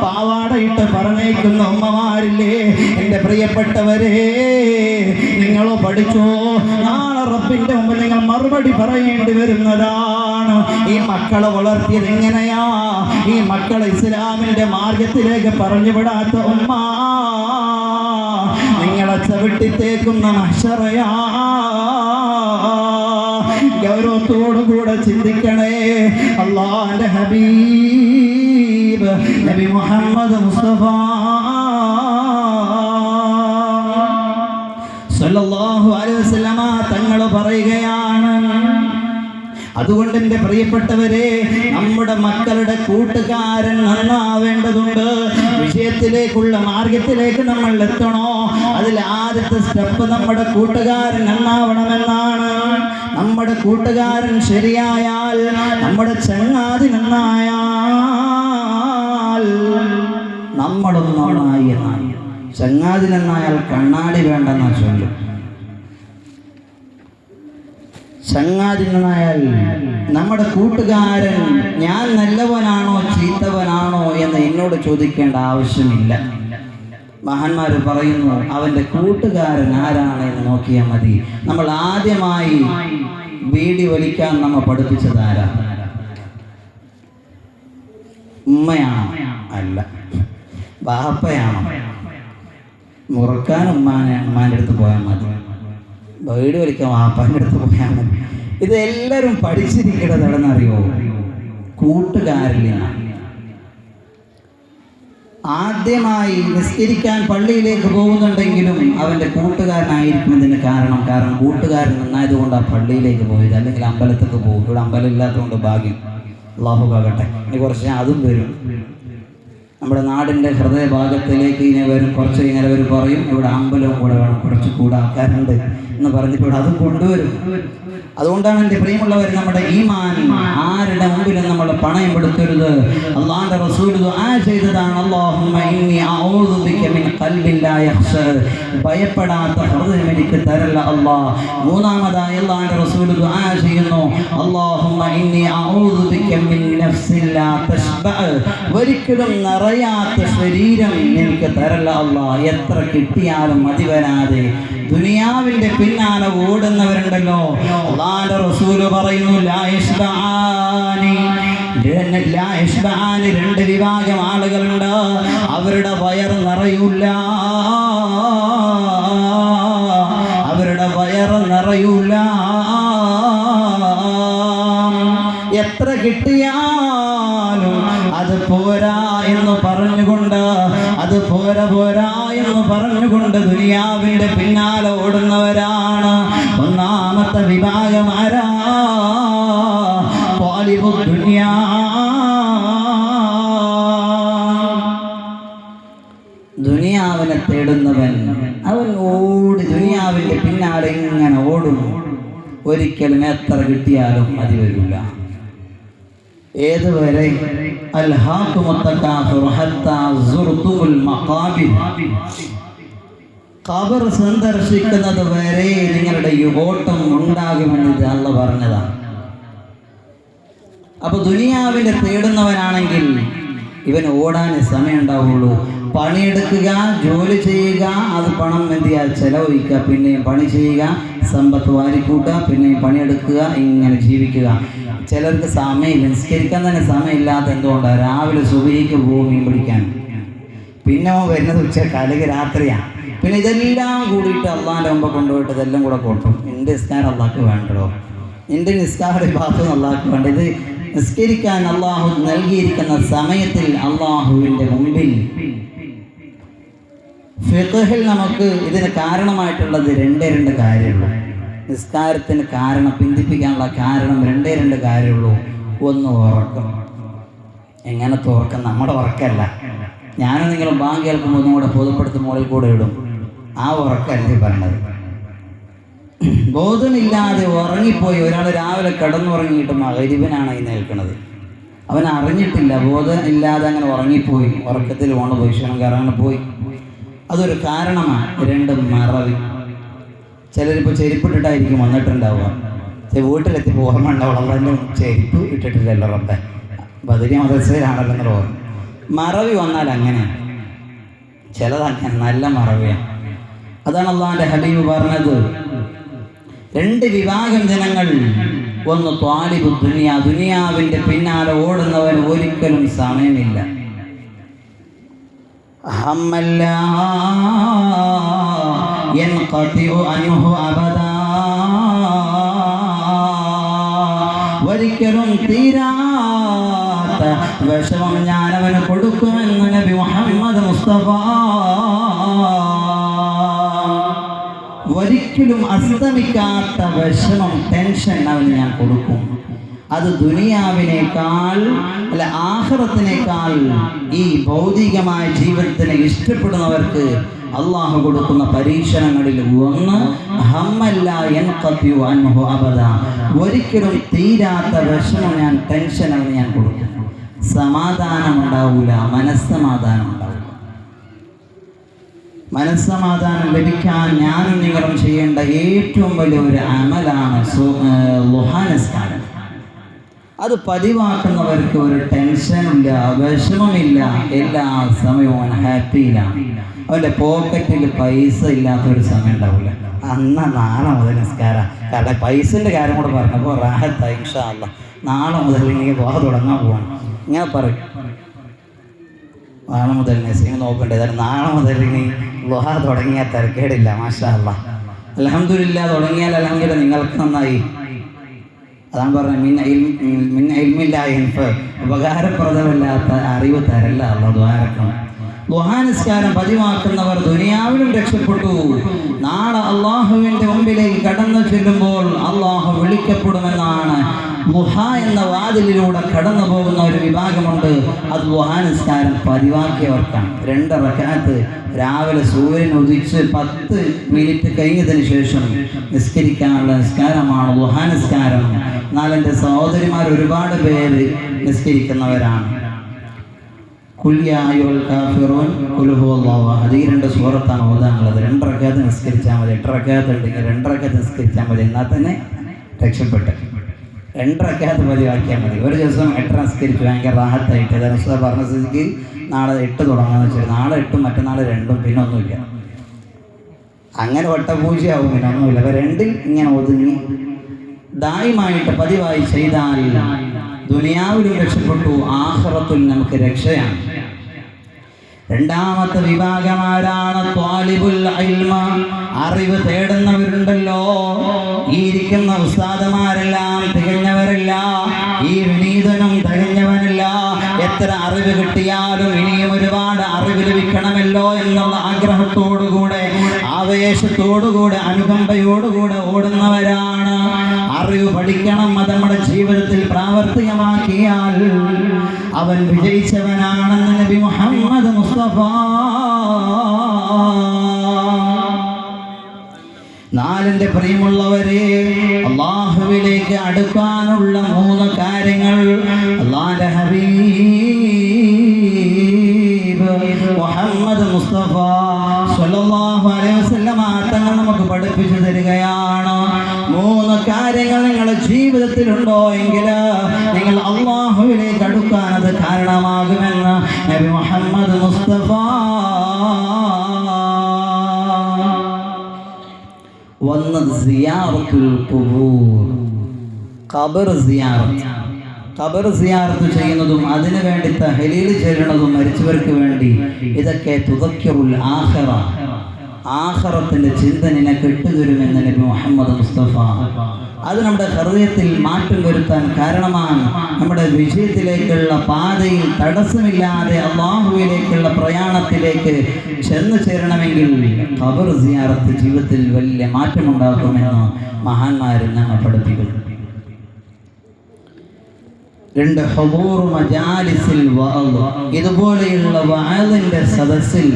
S2: പാവാടയിട്ട് പറഞ്ഞേക്കുന്ന ഉമ്മമാരില്ലേ? എൻ്റെ പ്രിയപ്പെട്ടവരെ, നിങ്ങളോ പഠിച്ചോ, നാളെ റബ്ബിന്റെ മുമ്പിൽ നിങ്ങൾ മറുപടി പറയേണ്ടി വരുന്നതാണ്. ഈ മക്കളെ വളർത്തിയത് എങ്ങനെയാ? ഈ മക്കളെ ഇസ്ലാമിന്റെ മാർഗത്തിലേക്ക് പറഞ്ഞു വിടാത്ത ഉമ്മ നിങ്ങളെ ചവിട്ടിത്തേക്കുന്ന മഹ്ശറയാ. ഗൗരവത്തോടുകൂടെ ചിന്തിക്കണേ. അല്ലാഹുവിന്റെ ഹബീബ് നബി മുഹമ്മദ് മുസ്തഫ സല്ലല്ലാഹു അലൈഹി വസല്ലമ തങ്ങൾ പറയുകയാണ്, അതുകൊണ്ട് എൻ്റെ പ്രിയപ്പെട്ടവരെ, നമ്മുടെ മക്കളുടെ കൂട്ടുകാരൻ നന്നാവേണ്ടതുണ്ട്. വിഷയത്തിലേക്കുള്ള മാർഗത്തിലേക്ക് നമ്മൾ എത്തണോ, അതിൽ ആദ്യത്തെ സ്റ്റെപ്പ് നമ്മുടെ കൂട്ടുകാരൻ നന്നാവണമെന്നാണ്. നമ്മുടെ കൂട്ടുകാരൻ ശരിയായാൽ, നമ്മുടെ ചങ്ങാതി നന്നായാൽ നമ്മളും നന്നായി എന്നാണ്. ചങ്ങാതി നന്നായാൽ കണ്ണാടി വേണ്ടെന്നാ ചൊല്ലും. ചങ്ങാതി നന്നായാൽ നമ്മുടെ കൂട്ടുകാരൻ ഞാൻ നല്ലവനാണോ ചീത്തവനാണോ എന്ന് എന്നോട് ചോദിക്കേണ്ട ആവശ്യമില്ല. മഹാന്മാർ പറയുന്നു, അവൻ്റെ കൂട്ടുകാരൻ ആരാണ് എന്ന് നോക്കിയാൽ മതി. നമ്മൾ ആദ്യമായി ബീഡി വലിക്കാൻ നമ്മെ പഠിപ്പിച്ചത് ആരാ? ഉമ്മയാണോ? അല്ല. ബാപ്പയാണോ? മുറുക്കാൻ ഉമ്മാൻ്റെ അടുത്ത് പോയാൽ മതി, ബീഡി വലിക്കാൻ വാപ്പാൻ്റെ അടുത്ത് പോയാൽ മതി. ഇതെല്ലാവരും പഠിച്ചിരിക്കുന്നത് എവിടെന്നറിയോ? കൂട്ടുകാരിൽ നിന്നാണ്. ആദ്യമായി നിസ്കരിക്കാൻ പള്ളിയിലേക്ക് പോകുന്നുണ്ടെങ്കിലും അവൻ്റെ കൂട്ടുകാരനായിരിക്കും ഇതിന് കാരണം. കൂട്ടുകാരൻ നന്നായതുകൊണ്ട് ആ പള്ളിയിലേക്ക് പോയത്, അല്ലെങ്കിൽ അമ്പലത്തേക്ക് പോകും. ഇവിടെ അമ്പലം ഇല്ലാത്തതുകൊണ്ട് ഭാഗ്യം, അള്ളാഹു ആകട്ടെ. ഇനി കുറച്ച് അതും വരും. നമ്മുടെ നാടിൻ്റെ ഹൃദയഭാഗത്തിലേക്ക് ഇങ്ങനെ വരും, കുറച്ച് ഇങ്ങനെ വരും, പറയും ഇവിടെ അമ്പലവും കൂടെ വേണം, കുറച്ച് കൂടെ ആൾക്കാരുണ്ട് എന്ന് പറഞ്ഞിട്ട് അതും കൊണ്ടുവരും. അതുകൊണ്ടാണ് എൻ്റെ പ്രിയമുള്ളവർ, നമ്മുടെ ഈമാൻ ആരുടെ മുമ്പിലും നമ്മൾ പണയം പെടുത്തരുത്. അള്ളാഹുവിന്റെ റസൂൽ ദുആ ചെയ്തതാണ്, അല്ലാഹുമ്മ ഇന്നി അഊദു ബിക മിൻ ഖൽബിൻ ലാ യഖ്ശാ, ഭയപ്പെടാത്ത ഹൃദയം എനിക്ക് തരല്ല അല്ലാഹ്. മൂന്നാമതായി അള്ളാഹുവിന്റെ റസൂൽ ദുആ ചെയ്യുന്നു, അല്ലാഹുമ്മ ഇന്നി അഊദു ബിക മിൻ നഫ്സിൻ ലാ തശ്ബഅ, ഒരിക്കലും നിറയാത്ത ശരീരം എനിക്ക് തരല്ല അല്ലാഹ്. എത്ര കിട്ടിയാലും മതി വരാതെ ദുനിയാവിന്റെ പിന്നാലെ ഓടുന്നവരുണ്ടല്ലോ, അല്ലാഹുവിന്റെ റസൂൽ പറയുന്നു, ലാ യശ്ബഅനി, രണ്ട് വിഭാഗം ആളുകളുണ്ട്, അവരുടെ വയർ നിറയൂല, അവരുടെ വയർ നിറയൂല. എത്ര കിട്ടിയാലും അത് പോരാ എന്ന് പറഞ്ഞുകൊണ്ട്, അത് പോരാ എന്ന് പറഞ്ഞുകൊണ്ട് ദുനിയാവിന്റെ പിന്നാലെ ഓടുന്നവരാണ്. ഒന്നാമത്തെ വിഭാഗം ആരാ? ത്വാലിബു ദുനിയാ, ദുനിയാവിനെ തേടുന്നവൻ. അവൻ ഓടി ദുനിയാവിന്റെ പിന്നാലെ ഇങ്ങനെ ഓടും, ഒരിക്കലും എത്ര കിട്ടിയാലും മതി വരില്ല. ഏതുവരെ? ഖബർ സന്ദർശിക്കുന്നത് വരെ നിങ്ങളുടെ യുഗോട്ടം ഉണ്ടാകുമെന്ന് അല്ലാഹു പറഞ്ഞതാണ്. അപ്പൊ ദുനിയാവിന്റെ തേടുന്നവനാണെങ്കിൽ ഇവന് ഓടാനേ സമയം ഉണ്ടാവുള്ളൂ. പണിയെടുക്കുക, ജോലി ചെയ്യുക, അത് പണം എന്തിയാ ചെലവഴിക്കുക, പിന്നെയും പണി ചെയ്യുക, സമ്പത്ത് വാരിക്കൂട്ടുക, പിന്നെയും പണിയെടുക്കുക, ഇങ്ങനെ ജീവിക്കുക. ചിലർക്ക് സമയം നിസ്കരിക്കാൻ തന്നെ സമയമില്ലാത്ത എന്തുകൊണ്ടാണ്? രാവിലെ സുബഹിക്ക് പോകും മീൻ പിടിക്കാൻ, പിന്നെ വരുന്നത് ഉച്ചക്ക് അല്ലെങ്കിൽ രാത്രിയാണ്. പിന്നെ ഇതെല്ലാം കൂടിയിട്ട് അള്ളാഹിൻ്റെ മുമ്പ് കൊണ്ടുപോയിട്ട് ഇതെല്ലാം കൂടെ കൊട്ടും. എൻ്റെ നിസ്കാരം അള്ളാഹ്ക്ക് വേണ്ടോ? എൻ്റെ നിസ്കാര ഭാഗത്തും അള്ളാഹ്ക്ക് വേണ്ട. ഇത് നിസ്കരിക്കാൻ അള്ളാഹു നൽകിയിരിക്കുന്ന സമയത്തിൽ അള്ളാഹുവിൻ്റെ മുമ്പിൽ ഫിഖ്ഹിൽ നമുക്ക് ഇതിന് കാരണമായിട്ടുള്ളത് രണ്ട് കാര്യമുള്ളൂ. നിസ്കാരത്തിന് കാരണം പിന്തിപ്പിക്കാനുള്ള കാരണം രണ്ട് കാര്യമുള്ളൂ. ഒന്ന് ഉറക്കം. എങ്ങനത്തെ ഉറക്കം? നമ്മുടെ ഉറക്കമല്ല. ഞാനും നിങ്ങളും ബാങ്ക് കേൾക്കുമ്പോൾ ഒന്നും കൂടെ പൊതുപ്പെടുത്തി മുകളിൽ കൂടെ ഇടും. ആ ഉറക്കമല്ലേ പറഞ്ഞത്. ബോധമില്ലാതെ ഉറങ്ങിപ്പോയി ഒരാൾ രാവിലെ കിടന്നുറങ്ങിയിട്ട് മഗ്‌രിബിനാണ് ഈ നിൽക്കുന്നത്. അവൻ അറിഞ്ഞിട്ടില്ല, ബോധം ഇല്ലാതെ അങ്ങനെ ഉറങ്ങിപ്പോയി, ഉറക്കത്തിൽ പോയി ക്ഷണം കയറാൻ പോയി. അതൊരു കാരണമാണ്. രണ്ട് മറവി. ചിലരിപ്പോൾ ചെരുപ്പിട്ടിട്ടായിരിക്കും വന്നിട്ടുണ്ടാവുക. വീട്ടിലെത്തിപ്പോൾ ഓർമ്മ ഉണ്ടാവുള്ളൂ, അതിൻ്റെ ചെരുപ്പ് ഇട്ടിട്ടില്ലല്ലോ റബ്ബെ, ബദരി മദ്രസയിലാണല്ലോ എന്നുള്ള ഓർമ്മ. മറവി വന്നാൽ അങ്ങനെ ചിലതങ്ങനെ നല്ല മറവിയാണ്. അതാണ് അള്ളാഹുവിൻ്റെ ഹബീബ് പറഞ്ഞത്, രണ്ട് വിഭാഗം ജനങ്ങൾ. ഒന്ന് ത്വാലിബു ദുനിയ, ദുനിയാവിൻ്റെ പിന്നാലെ ഓടുന്നവന് ഒരിക്കലും സമയമില്ല. ഹമ്മല്ലാ യൻഖതിഉ അൻഹു അബദാ, ഒരിക്കലും തീരാത്ത വിഷമം ഞാനവന് കൊടുക്കുമെന്ന് നബി മുഹമ്മദ് മുസ്തഫ. ഒരിക്കലും അസ്തമിക്കാത്ത വിഷമം, ടെൻഷൻ അവന് ഞാൻ കൊടുക്കും. അത് ദുനിയാവിനേക്കാൾ അല്ല ആഖിറത്തിനേക്കാൾ ഈ ഭൗതികമായ ജീവിതത്തിനെ ഇഷ്ടപ്പെടുന്നവർക്ക് അള്ളാഹു കൊടുക്കുന്ന പരീക്ഷണങ്ങളിൽ ഒന്ന് ഹമ്മല്ല യൻഖതിഉ അൻഹു അബദ, ഒരിക്കലും തീരാത്ത വിഷമം ഞാൻ, ടെൻഷൻ അവന് ഞാൻ കൊടുക്കും. സമാധാനം ഉണ്ടാവില്ല, മനസ്സമാധാനം ഉണ്ടാവില്ല. മനസ്സമാധാനം ലഭിക്കാൻ ഞാനും നിങ്ങളും ചെയ്യേണ്ട ഏറ്റവും വലിയൊരു അമലാണ് ളുഹാ നിസ്കാരം. അത് പതിവാക്കുന്നവർക്ക് ഒരു ടെൻഷനില്ല, വിഷമമില്ല, എല്ലാ സമയവും അവൻ ഹാപ്പിയിലാണ്. അവൻ്റെ പോക്കറ്റിൽ പൈസ ഇല്ലാത്തൊരു സമയം ഉണ്ടാവില്ല. അന്ന് നാളെ മുതൽ നിസ്കാരം. കാരണം പൈസൻ്റെ കാര്യം കൂടെ പറഞ്ഞപ്പോൾ റാഹത്തായി. ഇൻഷാ അല്ലാഹ് നാളെ മുതൽ എനിക്ക് ദുആ തുടങ്ങാൻ പോവാണ്. ഇങ്ങനെ പറയും, നാളെ മുതൽ നസീം നോക്കണ്ടേ, ഏതായാലും നാളെ മുതൽ ഇനി ദുആ തുടങ്ങിയാൽ തിരക്കേടില്ല. മാഷാ അല്ലാഹ്, അൽഹംദുലില്ലാഹ്. തുടങ്ങിയാൽ അൽഹംദുലില്ലാഹ് നിങ്ങൾക്ക് നന്നായി. അതാണ് പറഞ്ഞത്, മിൻ ഇൽമില്ലാ യൻഫഉ, ഉപകാരപ്രദമല്ലാത്ത അറിവ് തരല്ല അല്ലാഹ്. ദ്വാരക്കണം. ളുഹാ നിസ്കാരം പതിവാക്കുന്നവർ ദുനിയാവിലും രക്ഷപ്പെട്ടു. നാളെ അള്ളാഹുവിൻ്റെ മുമ്പിലേക്ക് കടന്നു ചെല്ലുമ്പോൾ അള്ളാഹു വിളിക്കപ്പെടുമെന്നാണ്. ളുഹാ എന്ന വാതിലിലൂടെ കടന്നു പോകുന്ന ഒരു വിഭാഗമുണ്ട്, അത് ളുഹാ നിസ്കാരം പതിവാക്കിയവർക്കാണ്. 2 റക്അത്ത് രാവിലെ സൂര്യൻ ഉദിച്ച് 10 മിനിറ്റ് കഴിഞ്ഞതിന് ശേഷം നിസ്കരിക്കാനുള്ള നിസ്കാരമാണ് ളുഹാ നിസ്കാരം. എന്നാൽ എൻ്റെ സഹോദരിമാർ ഒരുപാട് പേര് നിസ്കരിക്കുന്നവരാണ്. കുല്യായുൽ കാഫിറൂൻ ഖുൽ ഹുവല്ലാഹു അഹദ്, ഈ 2 സൂറത്താണ് ഓതാനുള്ളത്. 2 റക്അത്ത് നിസ്കരിച്ചാൽ മതി. 8 റക്അത്ത് ഉണ്ടെങ്കിൽ 2 റക്അത്ത് നിസ്കരിച്ചാൽ മതി, എന്നാൽ തന്നെ രക്ഷപ്പെട്ടു. 2 റക്അത്ത് പതിവാക്കിയാൽ മതി. ഒരു ദിവസം 8 നിസ്കരിച്ചു, ഭയങ്കര റാഹത്തായിട്ട്. ധനുഷ പറഞ്ഞ സ്ഥിതിക്ക് നാളെ 8 തുടങ്ങാന്ന് വെച്ചാൽ നാളെ 8, മറ്റന്നാൾ 2, പിന്നെ ഒന്നുമില്ല. അങ്ങനെ വട്ടപൂജയാവും, പിന്നെ ഒന്നുമില്ല. അപ്പോൾ 2 ഇങ്ങനെ ഒതുങ്ങി ദായിമായിട്ട് പതിവായി ചെയ്താൽ ദുനിയാവിലും രക്ഷപ്പെട്ടു, ആഖിറത്തിൽ നമുക്ക് രക്ഷയാണ്. രണ്ടാമത്തെ വിഭാഗമാരാണ് ത്വാലിബുൽ ഇൽമ, അറിവ് തേടുന്നവരുണ്ടല്ലോ. ഈ ഇരിക്കുന്ന ഉസ്താദമാരെല്ലാം തികഞ്ഞവരല്ല, ഈ വിനീതനും തികഞ്ഞവനല്ല. എത്ര അറിവ് കിട്ടിയാലും ഇനിയും ഒരുപാട് അറിവ് ലഭിക്കണമല്ലോ എന്നുള്ള ആഗ്രഹത്തോടുകൂടെ, ആവേശത്തോടുകൂടെ, അനുകമ്പയോടുകൂടെ ഓടുന്നവരാണ്. അറിവ് പഠിക്കണം, അത് നമ്മുടെ ജീവിതത്തിൽ പ്രാവർത്തികമാക്കിയാൽ അവൻ വിജയിച്ചവനാണെന്ന് നബി മുഹമ്മദ് മുസ്തഫ. നാലിൻ്റെ പ്രിയമുള്ളവരെ, അള്ളാഹുവിലേക്ക് അടുക്കാനുള്ള 3 കാര്യങ്ങൾ അള്ളാഹുവിൻ്റെ ഹബീബ് മുഹമ്മദ് മുസ്തഫ സ്വല്ലല്ലാഹു അലൈഹി വസല്ലം തങ്ങൾ നമുക്ക് പഠിപ്പിച്ചു തരികയാണ്. 3 കാര്യങ്ങൾ നിങ്ങളുടെ ജീവിതത്തിലുണ്ടോ എങ്കിൽ നിങ്ങൾ അള്ളാഹുവിലേക്ക് അടുക്കാൻ അത് കാരണമാകുമെന്ന് നബി മുഹമ്മദ് മുസ്തഫ. 1 സിയാറത്തുൽ ഖുബൂർ, ഖബർ സിയാറത്ത്. ഖബർ സിയാറത്ത് ചെയ്യുന്നതും അതിനു വേണ്ടി തഹ്ലീൽ ചൊല്ലുന്നതും മരിച്ചവർക്ക് വേണ്ടി, ഇതൊക്കെ തുദക്കിറുൽ ആഖിറ, ആഖിറത്തിന്റെ ചിന്ത നിനക്ക് ഇട്ടുതരുമെന്ന് നബി മുഹമ്മദ് മുസ്തഫ. അത് നമ്മുടെ ഹൃദയത്തിൽ മാറ്റം വരുത്താൻ കാരണമാണ്. നമ്മുടെ വിജയത്തിലേക്കുള്ള പാതയിൽ തടസ്സമില്ലാതെ അള്ളാഹുവിലേക്കുള്ള പ്രയാണത്തിലേക്ക് ചെന്നു ചേരണമെങ്കിൽ ഖബർ സിയാറത്ത് ജീവിതത്തിൽ വലിയ മാറ്റമുണ്ടാക്കുമെന്ന് മഹാന്മാർ ഞങ്ങൾ പഠിപ്പിക്കുന്നു. 2 ഹുദൂർ മജാലിസിൽ വഅദ്, ഇതുപോലെയുള്ള വഅദിന്റെ സദസ്സിൽ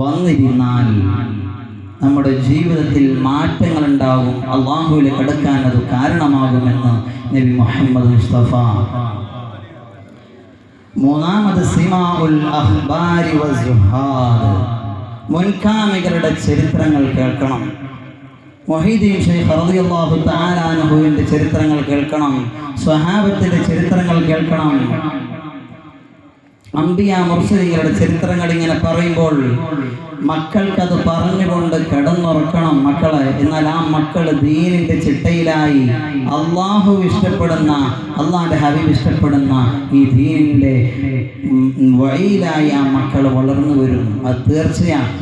S2: വന്നിരുന്നാൽ നമ്മുടെ ജീവിതത്തിൽ മാറ്റങ്ങൾ ഉണ്ടാകും, അള്ളാഹുവിലേക്ക് അടുക്കാൻ അത് കാരണമാകുമെന്ന് നബി മുഹമ്മദ് മുസ്തഫ. മൂന്നാമത് സിമാഉൽ അഖ്ബാരി വസ്സുഹാദ്, മുൻകാമികളുടെ ചരിത്രങ്ങൾ കേൾക്കണം. മുഹീദ്ദീൻ ശൈഖ് റളിയല്ലാഹു തആല അൻഹുവിന്റെ ചരിത്രങ്ങൾ കേൾക്കണം, സ്വഹാബത്തിന്റെ ചരിത്രങ്ങൾ കേൾക്കണം. അംബിയ മുർസലീങ്ങളുടെ ചരിത്രങ്ങൾ ഇങ്ങനെ പറയുമ്പോൾ മക്കൾക്കത് പറഞ്ഞുകൊണ്ട് കിടന്നുറക്കണം മക്കളെ. എന്നാൽ ആ മക്കൾ ദീനിന്റെ ചിട്ടയിലായി അള്ളാഹു ഇഷ്ടപ്പെടുന്ന, അള്ളാഹിന്റെ ഹബീബ് ഇഷ്ടപ്പെടുന്ന ഈ ദീനിന്റെ വഴിയിലായി ആ മക്കൾ വളർന്നു വരും. അത് തീർച്ചയാണ്.